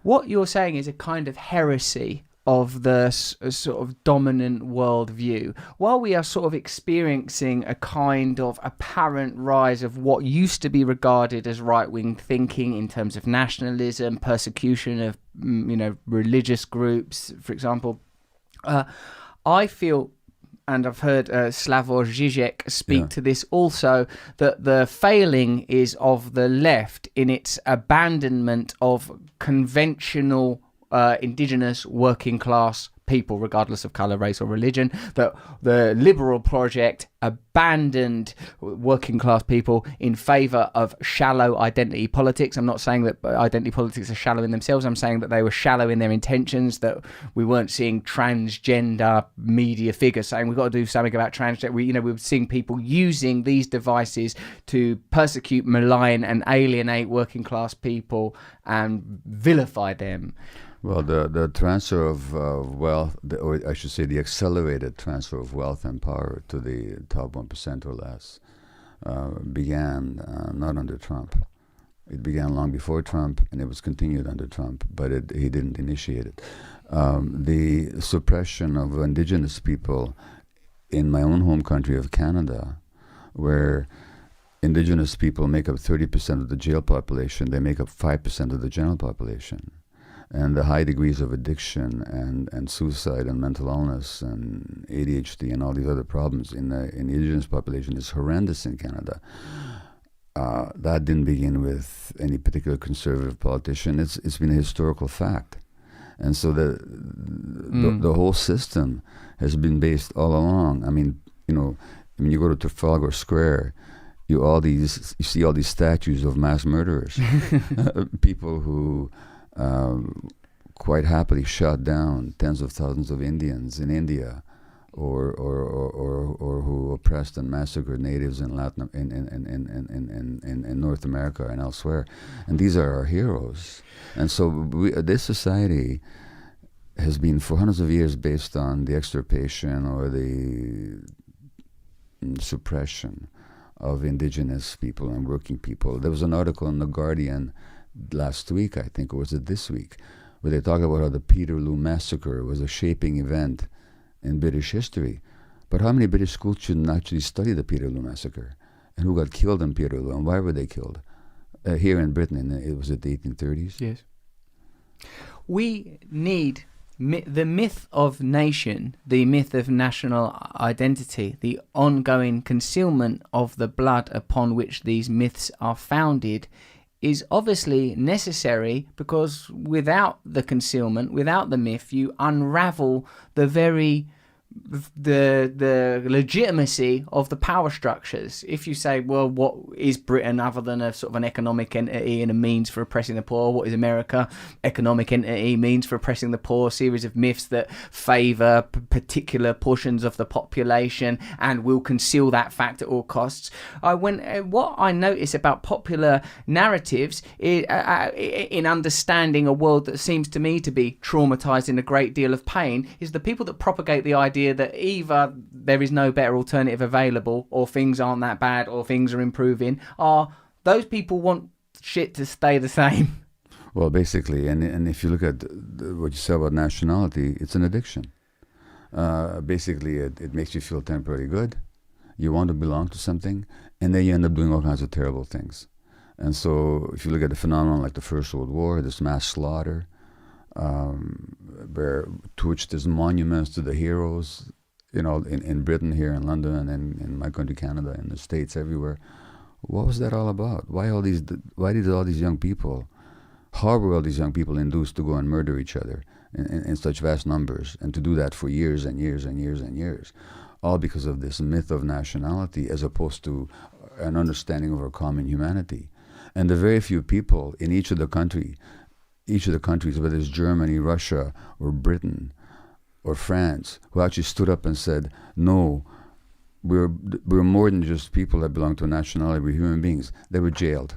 What you're saying is a kind of heresy of the sort of dominant worldview, while we are sort of experiencing a kind of apparent rise of what used to be regarded as right-wing thinking in terms of nationalism, persecution of religious groups, for example. I feel, and I've heard Slavoj Žižek speak to this also, that the failing is of the left in its abandonment of conventional indigenous working class people, regardless of colour, race or religion. That the liberal project abandoned working class people in favour of shallow identity politics. I'm not saying that identity politics are shallow in themselves. I'm saying that they were shallow in their intentions, that we weren't seeing transgender media figures saying we've got to do something about transgender. We were seeing people using these devices to persecute, malign and alienate working class people and vilify them. Well, the transfer of wealth, or I should say the accelerated transfer of wealth and power to the top 1% or less, began not under Trump. It began long before Trump, and it was continued under Trump, but he didn't initiate it. The suppression of indigenous people in my own home country of Canada, where indigenous people make up 30% of the jail population, they make up 5% of the general population. And the high degrees of addiction and suicide and mental illness and ADHD and all these other problems in the indigenous population is horrendous in Canada. That didn't begin with any particular conservative politician. It's been a historical fact. And so the whole system has been based all along. I mean, you go to Trafalgar Square, you see all these statues of mass murderers, people who quite happily shot down tens of thousands of Indians in India, or who oppressed and massacred natives in in North America and elsewhere, and these are our heroes. And so this society has been for hundreds of years based on the extirpation or the suppression of indigenous people and working people. There was an article in The Guardian last week, I think, or was it this week, where they talk about how the Peterloo Massacre was a shaping event in British history. But how many British school children actually study the Peterloo Massacre? And who got killed in Peterloo, and why were they killed? Here in Britain, was it the 1830s? Yes. We need the myth of nation, the myth of national identity, the ongoing concealment of the blood upon which these myths are founded is obviously necessary, because without the concealment, without the myth, you unravel the legitimacy of the power structures. If you say, well, what is Britain other than a sort of an economic entity and a means for oppressing the poor? What is America? Economic entity, means for oppressing the poor, series of myths that favour particular portions of the population and will conceal that fact at all costs. What I notice about popular narratives in understanding a world that seems to me to be traumatised in a great deal of pain is the people that propagate the idea that either there is no better alternative available, or things aren't that bad, or things are improving. Those people want shit to stay the same. Well, basically, and if you look at what you said about nationality, it's an addiction. Basically, it makes you feel temporarily good. You want to belong to something, and then you end up doing all kinds of terrible things. And so if you look at the phenomenon like the First World War, this mass slaughter, to which there's monuments to the heroes, in Britain, here in London, and in my country, Canada, in the States, everywhere. What was that all about? Why did all these young people harbor all these young people induced to go and murder each other in such vast numbers, and to do that for years and years and years and years, all because of this myth of nationality as opposed to an understanding of our common humanity. And the very few people in each of the countries, whether it's Germany, Russia, or Britain, or France, who actually stood up and said, no, we're more than just people that belong to a nationality, we're human beings. They were jailed.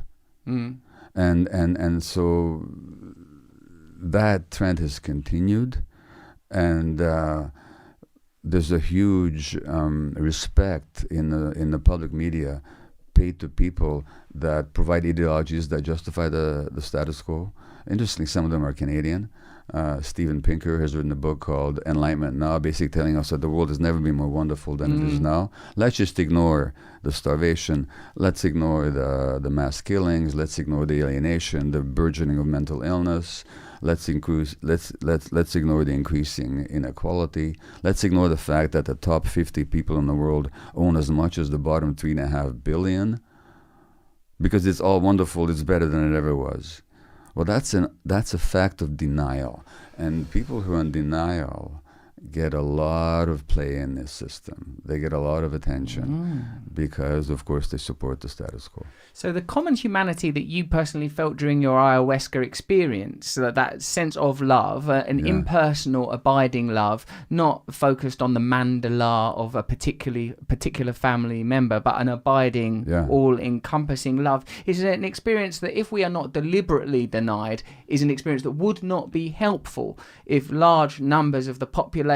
Mm. And so that trend has continued, and there's a huge respect in the public media paid to people that provide ideologies that justify the status quo. Interestingly, some of them are Canadian. Steven Pinker has written a book called Enlightenment Now, basically telling us that the world has never been more wonderful than it is now. Let's just ignore the starvation. Let's ignore the mass killings. Let's ignore the alienation, the burgeoning of mental illness. Let's ignore the increasing inequality. Let's ignore the fact that the top 50 people in the world own as much as the bottom 3.5 billion. Because it's all wonderful, it's better than it ever was. Well, that's a fact of denial, and people who are in denial get a lot of play in this system. They get a lot of attention because, of course, they support the status quo. So the common humanity that you personally felt during your ayahuasca experience, that sense of love, an impersonal, abiding love, not focused on the mandala of a particular family member, but an abiding, all-encompassing love, is an experience that, if we are not deliberately denied, is an experience that would not be helpful if large numbers of the population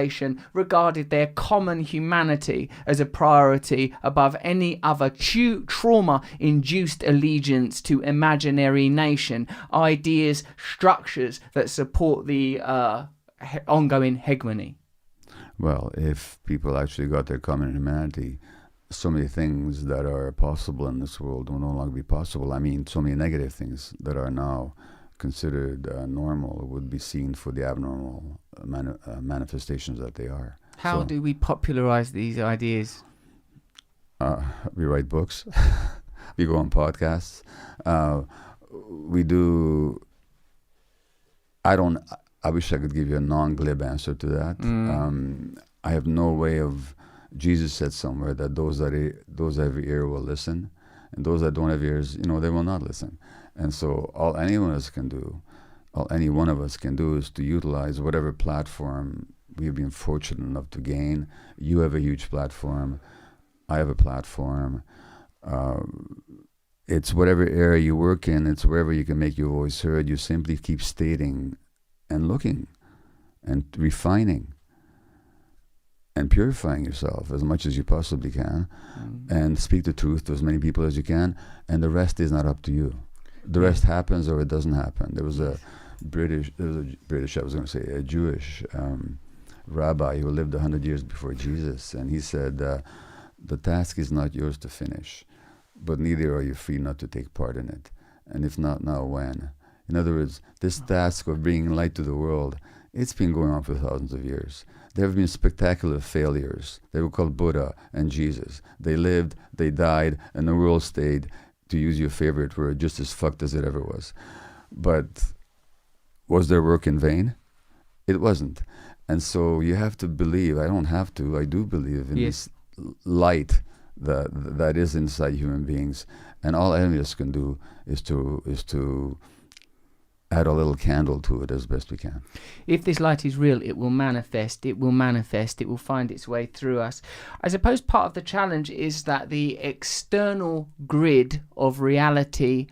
regarded their common humanity as a priority above any other trauma-induced allegiance to imaginary nation, ideas, structures that support the ongoing hegemony. Well, if people actually got their common humanity, so many things that are possible in this world will no longer be possible. I mean, so many negative things that are now considered normal would be seen for the abnormal manifestations that they are. How do we popularize these ideas? We write books. We go on podcasts. We do. I wish I could give you a non-glib answer to that. I have no way of. Jesus said somewhere that those that have ear will listen, and those that don't have ears, they will not listen. And so all any one of us can do, is to utilize whatever platform we've been fortunate enough to gain. You have a huge platform. I have a platform. It's whatever area you work in. It's wherever you can make your voice heard. You simply keep stating and looking and refining and purifying yourself as much as you possibly can, and speak the truth to as many people as you can, and the rest is not up to you. The rest happens or it doesn't happen. There was a Jewish rabbi who lived 100 years before Jesus, and he said, the task is not yours to finish, but neither are you free not to take part in it. And if not now, when? In other words, this task of bringing light to the world, it's been going on for thousands of years. There have been spectacular failures. They were called Buddha and Jesus. They lived, they died, and the world stayed, to use your favorite word, just as fucked as it ever was. But was their work in vain? It wasn't. And so you have to believe, I do believe in this light that is inside human beings. And all any of us can do is to add a little candle to it as best we can. If this light is real, it will manifest, it will find its way through us. I suppose part of the challenge is that the external grid of reality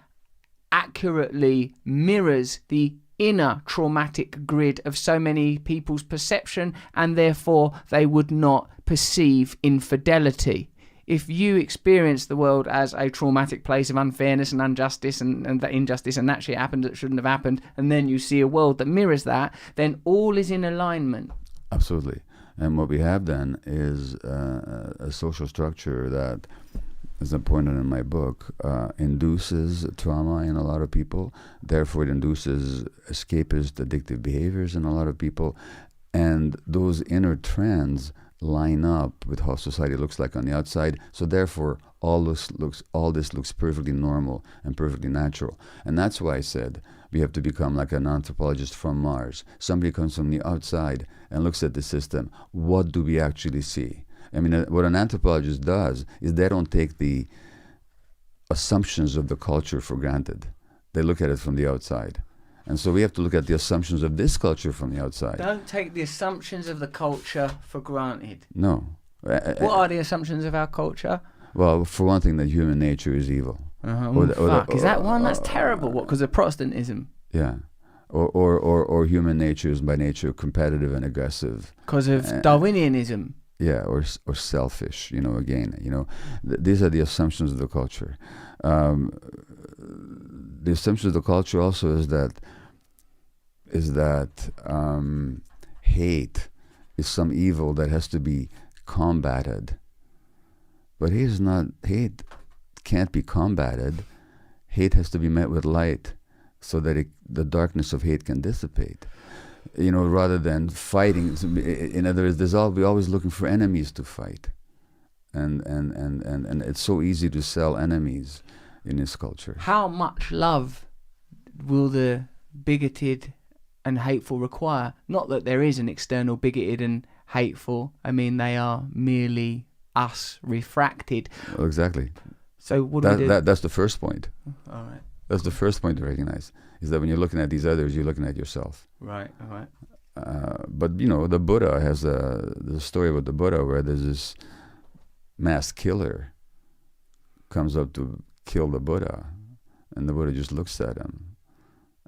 accurately mirrors the inner traumatic grid of so many people's perception, and therefore they would not perceive infidelity. If you experience the world as a traumatic place of unfairness and injustice and that injustice and that shit happened that shouldn't have happened, and then you see a world that mirrors that, then all is in alignment. Absolutely. And what we have then is a social structure that, as I pointed in my book, induces trauma in a lot of people. Therefore, it induces escapist, addictive behaviors in a lot of people. And those inner trends line up with how society looks like on the outside. So therefore, all this looks perfectly normal and perfectly natural. And that's why I said we have to become like an anthropologist from Mars. Somebody comes from the outside and looks at the system. What do we actually see? I mean, what an anthropologist does is they don't take the assumptions of the culture for granted. They look at it from the outside. And so we have to look at the assumptions of this culture from the outside. Don't take the assumptions of the culture for granted. No. What are the assumptions of our culture? Well, for one thing, that human nature is evil. Is that one? That's terrible. What? Because of Protestantism? Yeah. Or human nature is by nature competitive and aggressive. Because of Darwinianism? Yeah, or selfish. These are the assumptions of the culture. The assumption of the culture also is that hate is some evil that has to be combated. But hate can't be combated. Hate has to be met with light so that the darkness of hate can dissipate. Rather than fighting. In other words, we're always looking for enemies to fight. And it's so easy to sell enemies in this culture. How much love will the bigoted and hateful require? Not that there is an external bigoted and hateful. I mean, they are merely us refracted. Well, exactly. So what do we do? That's the first point. All right. That's the first point to recognize, is that when you're looking at these others, you're looking at yourself. Right, all right. But, the Buddha there's a story about the Buddha where there's this mass killer comes up to kill the Buddha, and the Buddha just looks at him,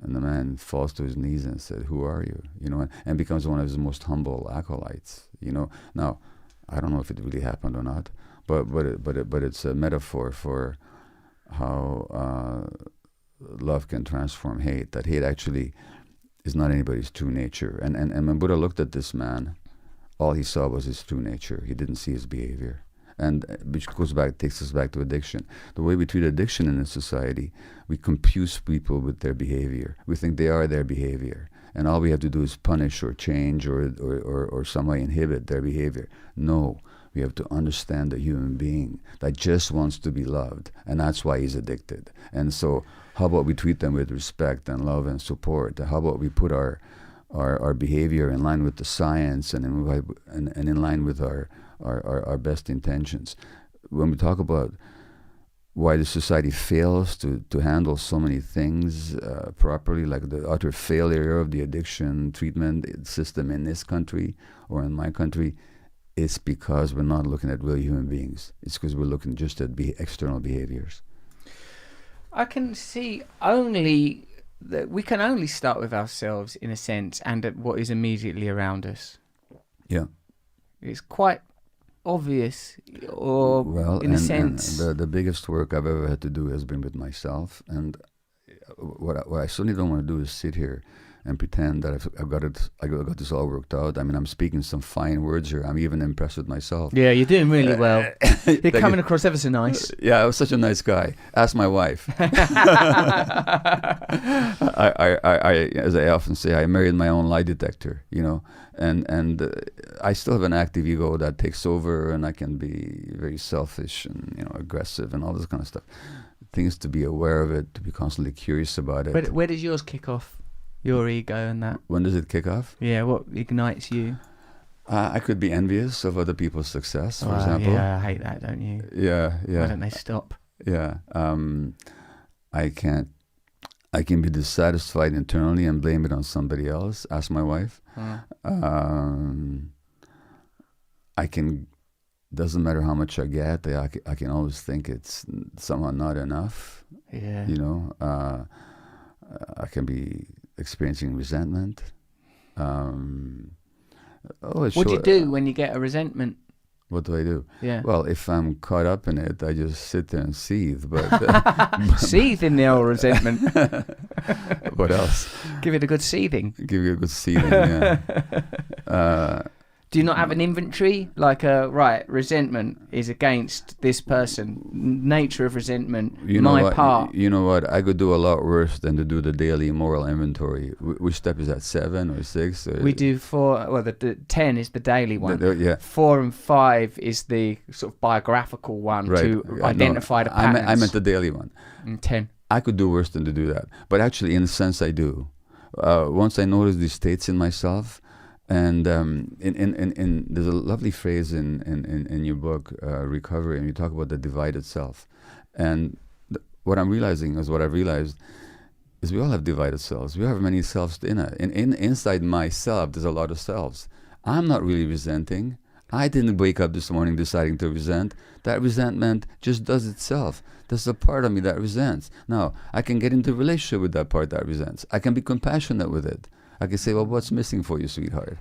and the man falls to his knees and said, "Who are you?" And becomes one of his most humble acolytes. Now, I don't know if it really happened or not, but it's a metaphor for how love can transform hate. That hate actually is not anybody's true nature. And when Buddha looked at this man, all he saw was his true nature. He didn't see his behavior. And which takes us back to addiction. The way we treat addiction in this society, we confuse people with their behavior. We think they are their behavior. And all we have to do is punish or change or some way inhibit their behavior. No, we have to understand the human being that just wants to be loved. And that's why he's addicted. And so how about we treat them with respect and love and support? How about we put our our behavior in line with the science and in line with our best intentions. When we talk about why the society fails to handle so many things properly, like the utter failure of the addiction treatment system in this country or in my country, it's because we're not looking at real human beings. It's because we're looking just at external behaviors. I can see only that we can only start with ourselves in a sense and at what is immediately around us. Yeah. It's quite obvious, or well, in a sense. And the biggest work I've ever had to do has been with myself. And what I certainly don't want to do is sit here and pretend that I've got it. I got this all worked out. I mean, I'm speaking some fine words here. I'm even impressed with myself. Yeah, you're doing really well. You're coming across ever so nice. Yeah, I was such a nice guy. Ask my wife. I, as I often say, I married my own lie detector. You know, and I still have an active ego that takes over, and I can be very selfish and aggressive and all this kind of stuff. Things to be aware of it, to be constantly curious about it. But where does yours kick off? Your ego and that. When does it kick off? Yeah, what ignites you? I could be envious of other people's success, for example. Yeah, I hate that, don't you? Yeah. Why don't they stop? Yeah. I can be dissatisfied internally and blame it on somebody else. Ask my wife. I can. Doesn't matter how much I get. I can always think it's somehow not enough. Yeah. I can be experiencing resentment. What do you do when you get a resentment? What do I do? Yeah. Well, if I'm caught up in it, I just sit there and seethe. But seethe in the old resentment. What else? Give it a good seething. Give it a good seething. Yeah. Do you not have an inventory? Like, resentment is against this person. Nature of resentment, part. You know what? I could do a lot worse than to do the daily moral inventory. Which step is that, 7 or 6? We do 4. Well, the 10 is the daily one. Yeah. 4 and 5 is the sort of biographical one to identify the patterns. I meant the daily one. And 10. I could do worse than to do that. But actually, in a sense, I do. Once I notice these states in myself, and there's a lovely phrase in your book, Recovery, and you talk about the divided self. And what I'm realizing is what I've realized is we all have divided selves. We have many selves inside myself. There's a lot of selves. I'm not really resenting. I didn't wake up this morning deciding to resent. That resentment just does itself. There's a part of me that resents. Now, I can get into a relationship with that part that resents. I can be compassionate with it. I can say, well, what's missing for you, sweetheart?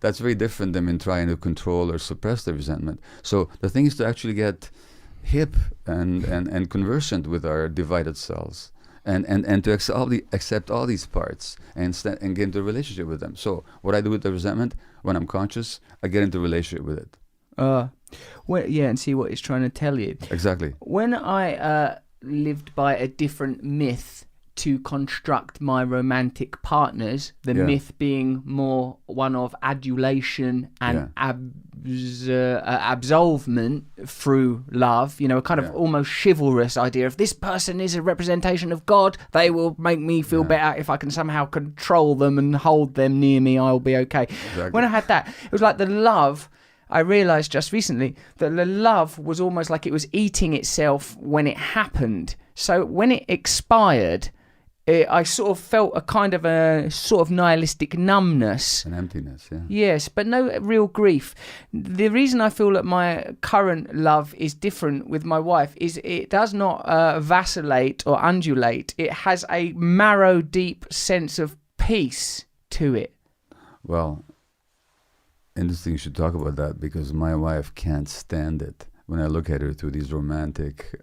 That's very different than in trying to control or suppress the resentment. So the thing is to actually get hip and conversant with our divided selves and to accept all these parts and get into a relationship with them. So what I do with the resentment, when I'm conscious, I get into a relationship with it. And see what it's trying to tell you. Exactly. When I lived by a different myth to construct my romantic partners, the myth being more one of adulation and absolvement through love, a kind of almost chivalrous idea of this person is a representation of God, they will make me feel better if I can somehow control them and hold them near me, I'll be okay. Exactly. When I had that, it was like the love, I realised just recently that the love was almost like it was eating itself when it happened. So when it expired, I sort of felt a kind of a sort of nihilistic numbness. An emptiness, yeah. Yes, but no real grief. The reason I feel that my current love is different with my wife is it does not vacillate or undulate. It has a marrow-deep sense of peace to it. Well, interesting you should talk about that, because my wife can't stand it when I look at her through these romantic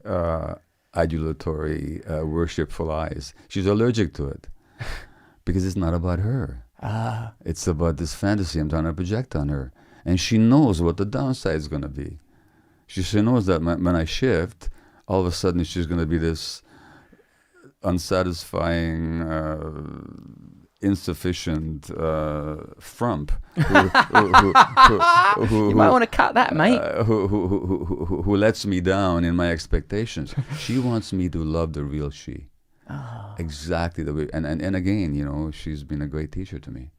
adulatory, worshipful eyes. She's allergic to it because it's not about her. It's about this fantasy I'm trying to project on her. And she knows what the downside is going to be. She knows that when I shift, all of a sudden she's going to be this unsatisfying, insufficient frump who you might want to cut that, mate. Who lets me down in my expectations. She wants me to love the real she. Exactly the way. And again, she's been a great teacher to me.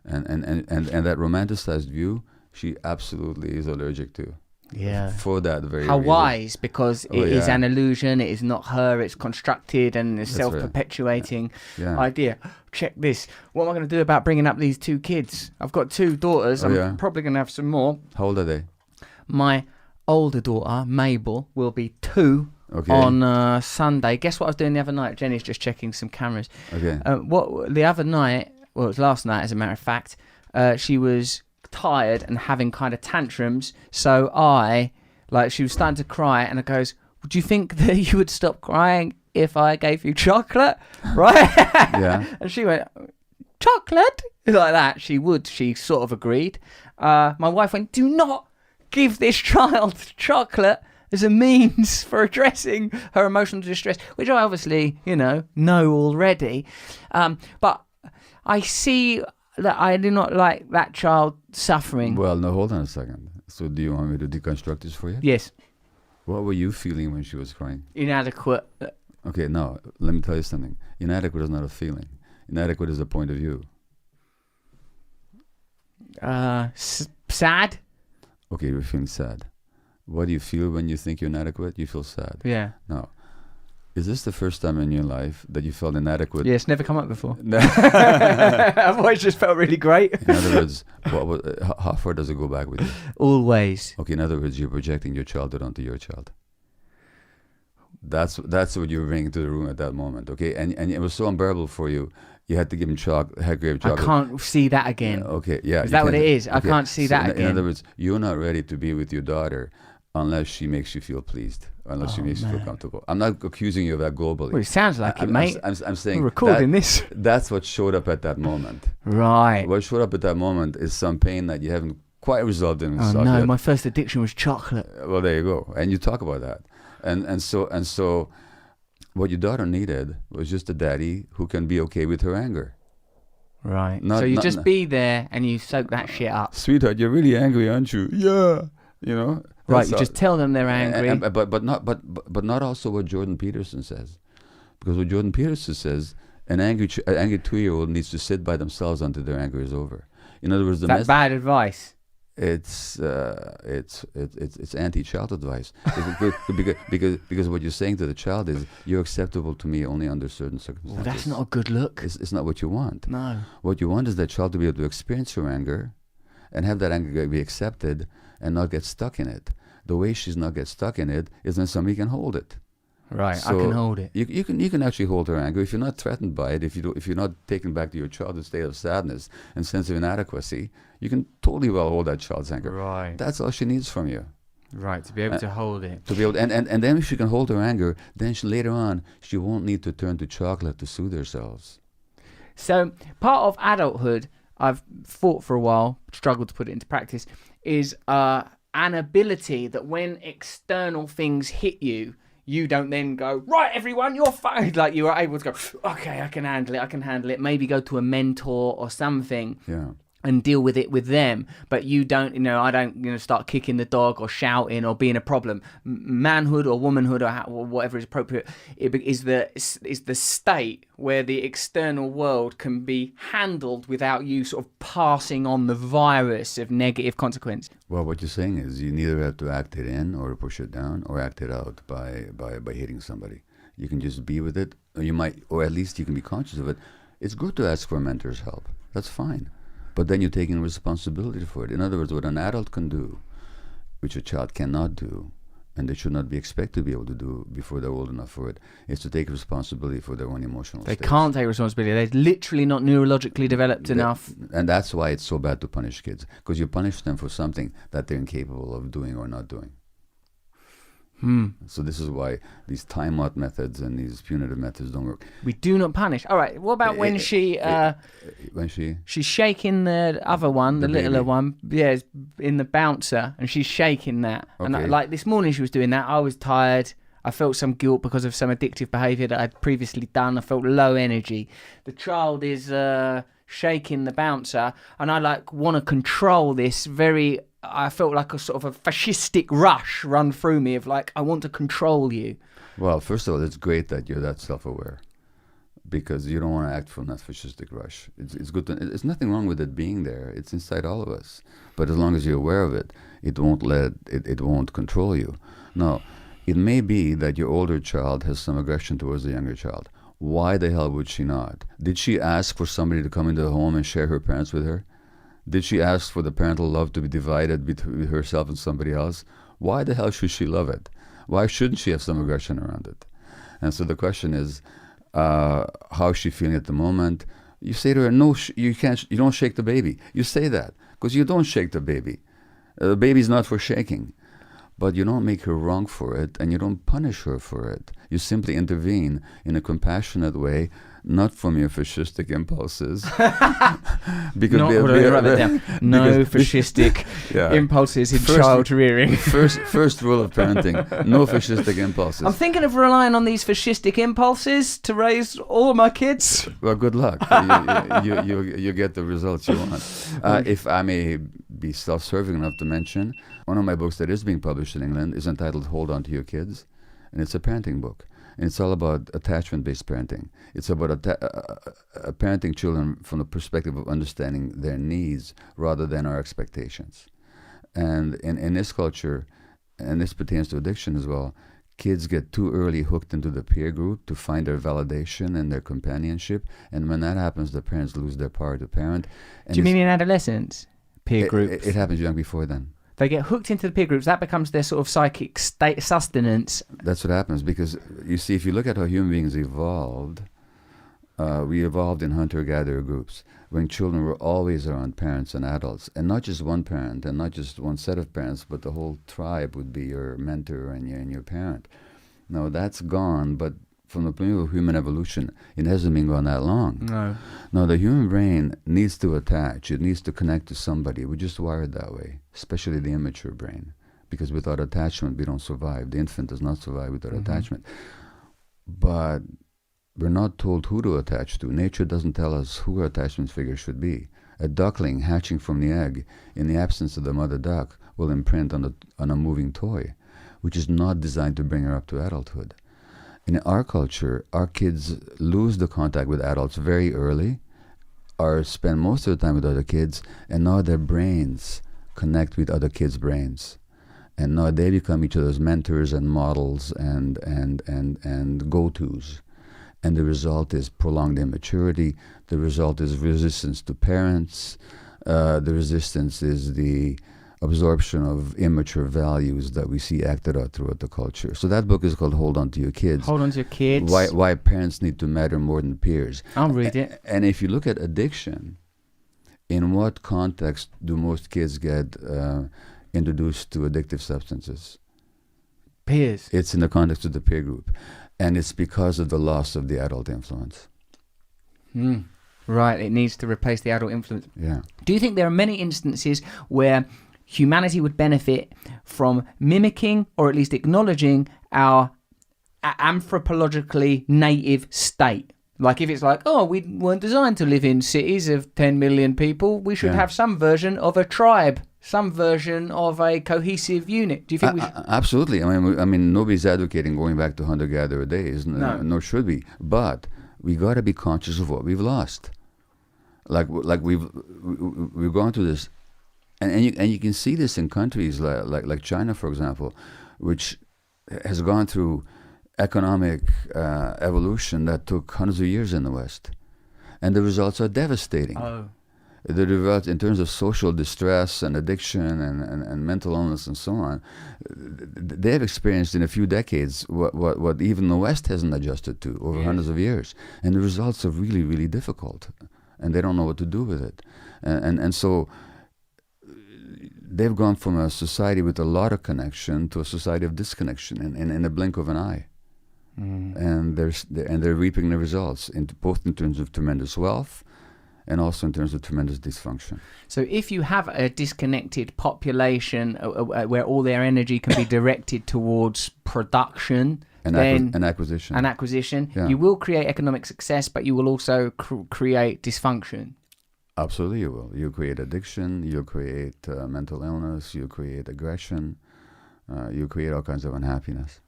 And that romanticized view, she absolutely is allergic to. Yeah. For that very How reason. wise, because it is an illusion, it is not her, it's constructed and it's That's right. self-perpetuating Yeah. idea. Check this. What am I going to do about bringing up these 2 kids? I've got 2 daughters. I'm probably going to have some more. How old are they? My older daughter, Mabel, will be 2 on Sunday. Guess what I was doing the other night? Jenny's just checking some cameras. Okay. The other night, well, it was last night as a matter of fact, she was tired and having kind of tantrums, so she was starting to cry, and I goes, would you think that you would stop crying if I gave you chocolate? Right? Yeah. And she went, chocolate? Like that. She sort of agreed. My wife went, do not give this child chocolate as a means for addressing her emotional distress, which I obviously, know already. But I see that I do not like that child suffering. Well, no, hold on a second. So do you want me to deconstruct this for you? Yes. What were you feeling when she was crying? Inadequate. Okay, no, let me tell you something. Inadequate is not a feeling. Inadequate is a point of view. Sad? Okay, you're feeling sad. What do you feel when you think you're inadequate? You feel sad. Yeah. No. Is this the first time in your life that you felt inadequate? Yeah, it's never come up before. I've always just felt really great. In other words, how far does it go back with you? Always. Okay, in other words, you're projecting your childhood onto your child. That's what you were bringing to the room at that moment, okay? And it was so unbearable for you. You had to give him chocolate. I can't see that again. Okay, yeah. Is that what it is? Okay. I can't see that again. In other words, you're not ready to be with your daughter unless she makes you feel pleased, unless she makes you feel comfortable. I'm not accusing you of that globally. Well, it sounds like it, mate. I'm saying we're recording this. That's what showed up at that moment. Right. What showed up at that moment is some pain that you haven't quite resolved in yourself. Oh no, my first addiction was chocolate. Well, there you go. And you talk about that. And so what your daughter needed was just a daddy who can be okay with her anger. Right. So you just be there and you soak that shit up. Sweetheart, you're really angry, aren't you? Yeah. Right. You just tell them they're angry. But not also what Jordan Peterson says, because what Jordan Peterson says, an angry 2-year-old needs to sit by themselves until their anger is over. In other words, that's bad advice. It's anti-child advice because what you're saying to the child is you're acceptable to me only under certain circumstances. Well, that's not a good look. It's not what you want. No. What you want is that child to be able to experience her anger and have that anger be accepted and not get stuck in it. The way she's not get stuck in it is when somebody can hold it. Right, so I can hold it. You can actually hold her anger if you're not threatened by it. If you're not taken back to your childhood state of sadness and sense of inadequacy, you can totally well hold that child's anger. Right. That's all she needs from you. Right, to be able to hold it. To be able, and then if she can hold her anger, then later on she won't need to turn to chocolate to soothe herself. So part of adulthood, I've thought for a while, struggled to put it into practice, is an ability that when external things hit you, you don't then go, right, everyone, you're fine. Like you are able to go, okay, I can handle it. Maybe go to a mentor or something. Yeah. And deal with it with them, but you don't. I don't. Start kicking the dog or shouting or being a problem. Manhood or womanhood or whatever is appropriate is the state where the external world can be handled without you sort of passing on the virus of negative consequence. Well, what you're saying is you neither have to act it in or push it down or act it out by hitting somebody. You can just be with it, or at least you can be conscious of it. It's good to ask for a mentor's help. That's fine. But then you're taking responsibility for it. In other words, what an adult can do, which a child cannot do, and they should not be expected to be able to do before they're old enough for it, is to take responsibility for their own emotional states. They can't take responsibility. They're literally not neurologically developed enough. And that's why it's so bad to punish kids, because you punish them for something that they're incapable of doing or not doing. So this is why these time-out methods and these punitive methods don't work. We do not punish. All right. What about when she's shaking the other one, the littler baby one, in the bouncer, and she's shaking that. Okay. And like this morning, she was doing that. I was tired. I felt some guilt because of some addictive behaviour that I'd previously done. I felt low energy. The child is shaking the bouncer, and I want to control this very. I felt like a sort of a fascistic rush run through me of I want to control you. Well, first of all, it's great that you're that self-aware. because you don't want to act from that fascistic rush. It's good to, there's nothing wrong with it being there. It's inside all of us. But as long as you're aware of it, it won't control you. Now, it may be that your older child has some aggression towards the younger child. Why the hell would she not? Did she ask for somebody to come into the home and share her parents with her? Did she ask for the parental love to be divided between herself and somebody else? Why the hell should she love it? Why shouldn't she have some aggression around it? And so the question is, how is she feeling at the moment? You say to her, no, you don't shake the baby. You say that because you don't shake the baby. The baby's not for shaking. But you don't make her wrong for it, and you don't punish her for it. You simply intervene in a compassionate way, not from your fascistic impulses. Because no fascistic impulses in child rearing. First rule of parenting: no fascistic impulses. I'm thinking of relying on these fascistic impulses to raise all of my kids. Well, good luck. You get the results you want. If I may be self-serving enough to mention, one of my books that is being published in England is entitled "Hold On to Your Kids," and it's a parenting book. And it's all about attachment-based parenting. It's about parenting children from the perspective of understanding their needs rather than our expectations. And in this culture, and this pertains to addiction as well, kids get too early hooked into the peer group to find their validation and their companionship. And when that happens, the parents lose their power to parent. And do you mean in adolescence? Peer groups? It happens young before then. They get hooked into the peer groups. That becomes their sort of psychic state sustenance. That's what happens because, you see, if you look at how human beings evolved, we evolved in hunter-gatherer groups when children were always around parents and adults, and not just one parent and not just one set of parents, but the whole tribe would be your mentor and your parent. Now, that's gone, but from the point of human evolution, it hasn't been gone that long. No. Now, the human brain needs to attach. It needs to connect to somebody. We're just wired that way, especially the immature brain, because without attachment, we don't survive. The infant does not survive without attachment. But we're not told who to attach to. Nature doesn't tell us who our attachment figure should be. A duckling hatching from the egg, in the absence of the mother duck, will imprint on a moving toy, which is not designed to bring her up to adulthood. In our culture, our kids lose the contact with adults very early, or spend most of the time with other kids, and now their brains connect with other kids' brains. And now they become each other's mentors and models and go-tos. And the result is prolonged immaturity. The result is resistance to parents. The resistance is the absorption of immature values that we see acted out throughout the culture. So that book is called Hold On to Your Kids. Hold On to Your Kids. Why parents need to matter more than peers. I'll read it. And if you look at addiction, in what context do most kids get introduced to addictive substances? Peers. It's in the context of the peer group. And it's because of the loss of the adult influence. Right, it needs to replace the adult influence. Yeah. Do you think there are many instances where humanity would benefit from mimicking or at least acknowledging our anthropologically native state? Like if it's like, oh, we weren't designed to live in cities of 10 million people, we should have some version of a tribe, some version of a cohesive unit. Do you think we should? Absolutely. I mean, nobody's advocating going back to hunter-gatherer days, nor should we. But we got to be conscious of what we've lost. Like we've gone through this, and you can see this in countries like China, for example, which has gone through economic evolution that took hundreds of years in the West, and the results are devastating. Oh. The results in terms of social distress and addiction and mental illness and so on, they have experienced in a few decades what even the West hasn't adjusted to over hundreds of years, and the results are really, really difficult, and they don't know what to do with it, and so they've gone from a society with a lot of connection to a society of disconnection in a blink of an eye. And they're reaping the results, both in terms of tremendous wealth and also in terms of tremendous dysfunction. So if you have a disconnected population where all their energy can be directed towards production and acquisition, you will create economic success, but you will also create dysfunction. Absolutely, you will. You'll create addiction, you'll create mental illness, you'll create aggression, you'll create all kinds of unhappiness.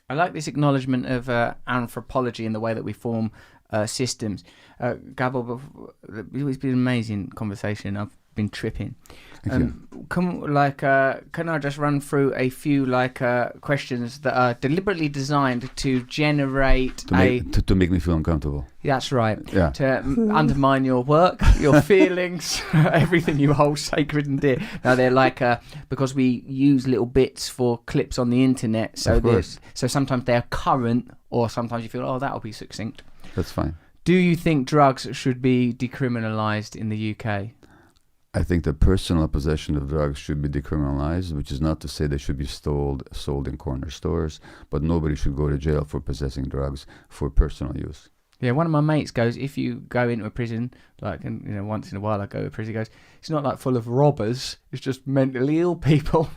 I like this acknowledgement of anthropology in the way that we form systems. Gabor, it's been an amazing conversation. I've been tripping. Thank you. Can I just run through a few questions that are deliberately designed to generate to make me feel uncomfortable. That's right. Yeah. To undermine your work, your feelings, everything you hold sacred and dear. Now they're because we use little bits for clips on the internet, so sometimes they're current, or sometimes you feel, oh, that'll be succinct. That's fine. Do you think drugs should be decriminalised in the UK? I think the personal possession of drugs should be decriminalized, which is not to say they should be sold in corner stores, but nobody should go to jail for possessing drugs for personal use. Yeah, one of my mates goes, if you go into a prison, once in a while I go to a prison, he goes, it's not full of robbers, it's just mentally ill people.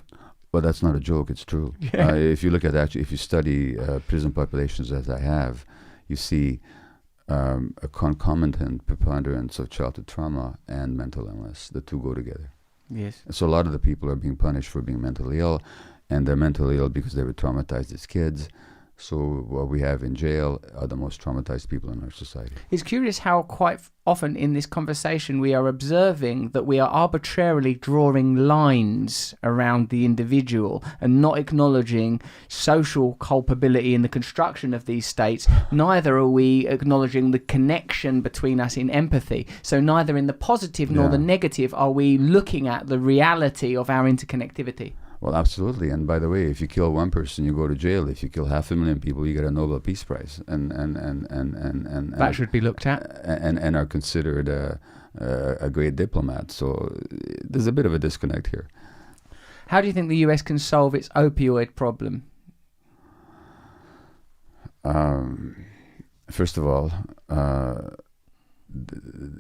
Well, that's not a joke, it's true. Yeah. If you look at if you study prison populations as I have, you see a concomitant preponderance of childhood trauma and mental illness. The two go together. Yes. So a lot of the people are being punished for being mentally ill, and they're mentally ill because they were traumatized as kids. So what we have in jail are the most traumatized people in our society. It's curious how quite often in this conversation we are observing that we are arbitrarily drawing lines around the individual and not acknowledging social culpability in the construction of these states. Neither are we acknowledging the connection between us in empathy. So neither in the positive nor the negative are we looking at the reality of our interconnectivity. Well, absolutely. And by the way, if you kill one person, you go to jail. If you kill 500,000 people, you get a Nobel Peace Prize, and that should be looked at, and are considered a great diplomat. So there's a bit of a disconnect here. How do you think the US can solve its opioid problem? First of all,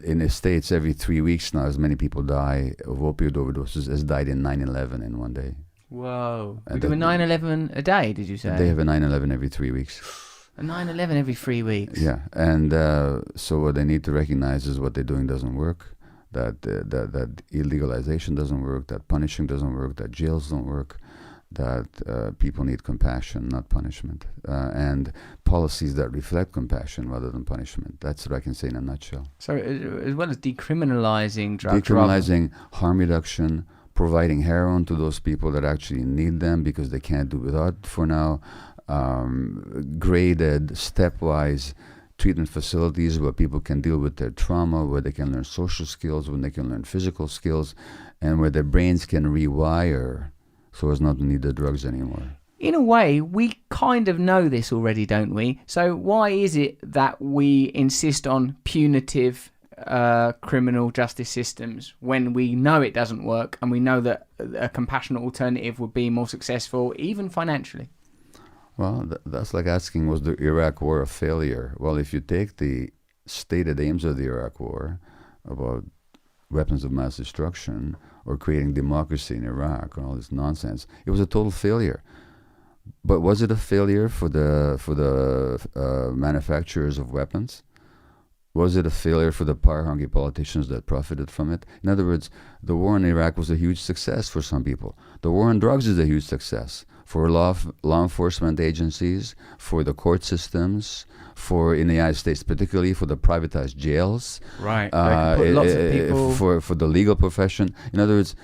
in the States, every 3 weeks now, as many people die of opioid overdoses as died in 9/11 in one day. Whoa. We're doing 9/11 a day, did you say? They have a 9/11 every 3 weeks. A 9/11 every 3 weeks? Yeah. And so what they need to recognize is what they're doing doesn't work, that illegalization doesn't work, that punishing doesn't work, that jails don't work, that people need compassion, not punishment, and policies that reflect compassion rather than punishment. That's what I can say in a nutshell. So as well as decriminalizing drugs... Decriminalizing harm reduction, providing heroin to those people that actually need them because they can't do without for now, graded, stepwise treatment facilities where people can deal with their trauma, where they can learn social skills, where they can learn physical skills, and where their brains can rewire so as not to need the drugs anymore. In a way, we kind of know this already, don't we? So why is it that we insist on punitive criminal justice systems when we know it doesn't work and we know that a compassionate alternative would be more successful, even financially? Well, that's like asking, was the Iraq War a failure? Well, if you take the stated aims of the Iraq War about weapons of mass destruction or creating democracy in Iraq and all this nonsense, it was a total failure. But was it a failure for the manufacturers of weapons? Was it a failure for the power-hungry politicians that profited from it? In other words, the war in Iraq was a huge success for some people. The war on drugs is a huge success for law enforcement agencies, for the court systems, for, in the United States particularly, for the privatized jails. Right. Lots of people... For the legal profession. In other words,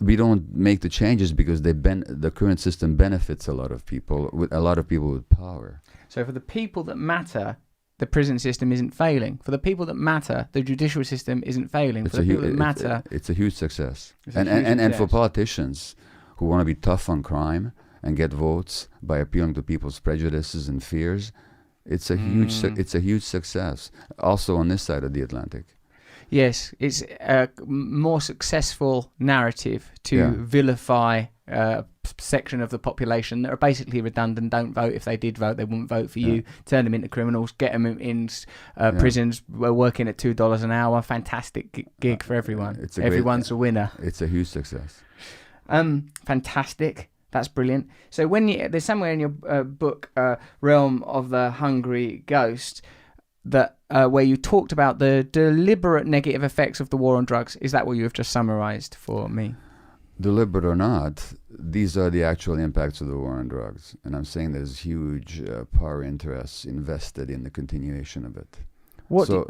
we don't make the changes because the current system benefits a lot of people with power. So for the people that matter, the prison system isn't failing. For the people that matter, the judicial system isn't failing. It's a huge success. And for politicians who want to be tough on crime and get votes by appealing to people's prejudices and fears, it's a huge success. Also on this side of the Atlantic. Yes, it's a more successful narrative to vilify a section of the population that are basically redundant, don't vote. If they did vote, they wouldn't vote for you. Turn them into criminals, get them in prisons, working at $2 an hour. Fantastic gig for everyone. Everyone's a winner. It's a huge success. Fantastic. That's brilliant. So there's somewhere in your book, Realm of the Hungry Ghost, that where you talked about the deliberate negative effects of the war on drugs. Is that what you have just summarized for me? deliberate or not, these are the actual impacts of the war on drugs. And I'm saying there's huge power interests invested in the continuation of it.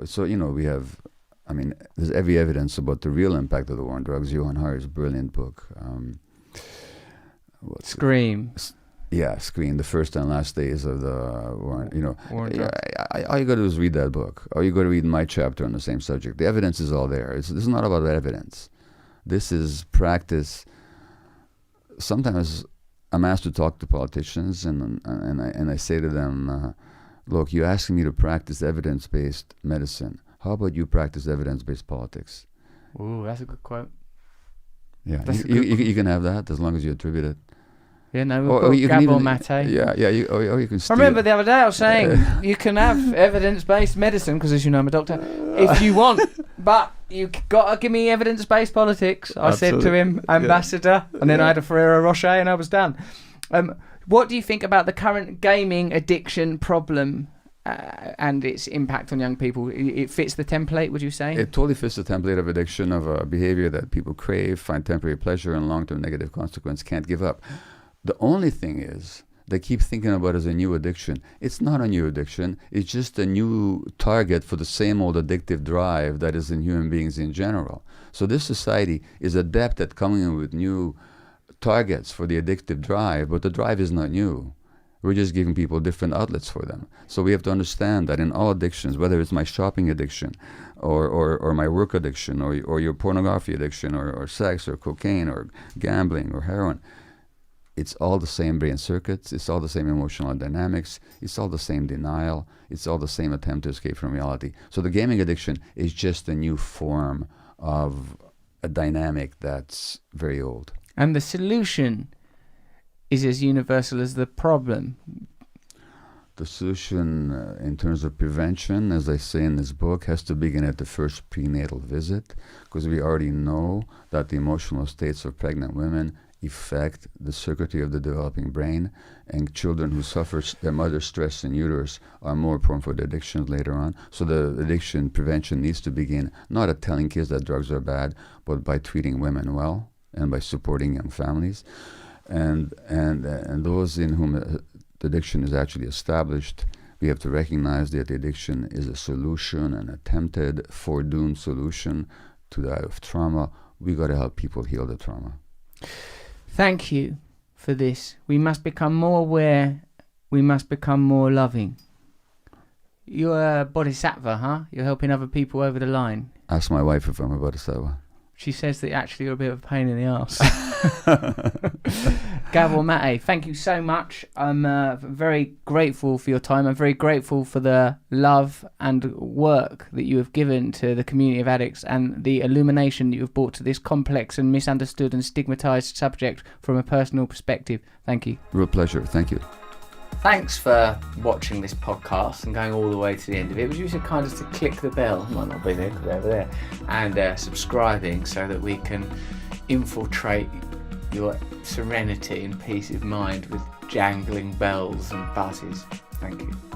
So we have, there's every evidence about the real impact of the war on drugs. Johan Hari's brilliant book. Scream. Scream, the first and last days of the war. War on drugs. All you got to do is read that book. Or you got to read my chapter on the same subject. The evidence is all there. This is not about evidence. This is practice. Sometimes I'm asked to talk to politicians, and I say to them, look, you're asking me to practice evidence-based medicine. How about you practice evidence-based politics? Ooh, that's a good quote. Yeah, you can have that as long as you attribute it. Yeah, no, we've got Gabor Mate. Yeah, you can steal. I remember the other day I was saying you can have evidence-based medicine, because as you know I'm a doctor, if you want, but you got to give me evidence-based politics. I said to him, ambassador, and then I had a Ferrero Rocher and I was done. What do you think about the current gaming addiction problem and its impact on young people? It fits the template, would you say? It totally fits the template of addiction, of a behavior that people crave, find temporary pleasure, and long-term negative consequence, can't give up. The only thing is, they keep thinking about it as a new addiction. It's not a new addiction. It's just a new target for the same old addictive drive that is in human beings in general. So this society is adept at coming in with new targets for the addictive drive, but the drive is not new. We're just giving people different outlets for them. So we have to understand that in all addictions, whether it's my shopping addiction or my work addiction or your pornography addiction or sex or cocaine or gambling or heroin, it's all the same brain circuits, it's all the same emotional dynamics, it's all the same denial, it's all the same attempt to escape from reality. So the gaming addiction is just a new form of a dynamic that's very old. And the solution is as universal as the problem. The solution in terms of prevention, as I say in this book, has to begin at the first prenatal visit, because we already know that the emotional states of pregnant women affect the circuitry of the developing brain, and children who suffer their mother's stress in uterus are more prone for the addictions later on. So the addiction prevention needs to begin not at telling kids that drugs are bad, but by treating women well and by supporting young families. And those in whom the addiction is actually established, we have to recognize that the addiction is a solution, an attempted, foredoomed solution to that of trauma. We got to help people heal the trauma. Thank you for this. We must become more aware. We must become more loving. You're a bodhisattva, huh? You're helping other people over the line. Ask my wife if I'm a bodhisattva. She says that actually you're a bit of a pain in the arse. Gabor Mate, thank you so much. I'm very grateful for your time. I'm very grateful for the love and work that you have given to the community of addicts and the illumination that you have brought to this complex and misunderstood and stigmatized subject from a personal perspective. Thank you. Real pleasure. Thank you. Thanks for watching this podcast and going all the way to the end of it. Would you so kind as to click the bell, it might not be there because they're over there, and subscribing so that we can infiltrate your serenity and peace of mind with jangling bells and buzzes. Thank you.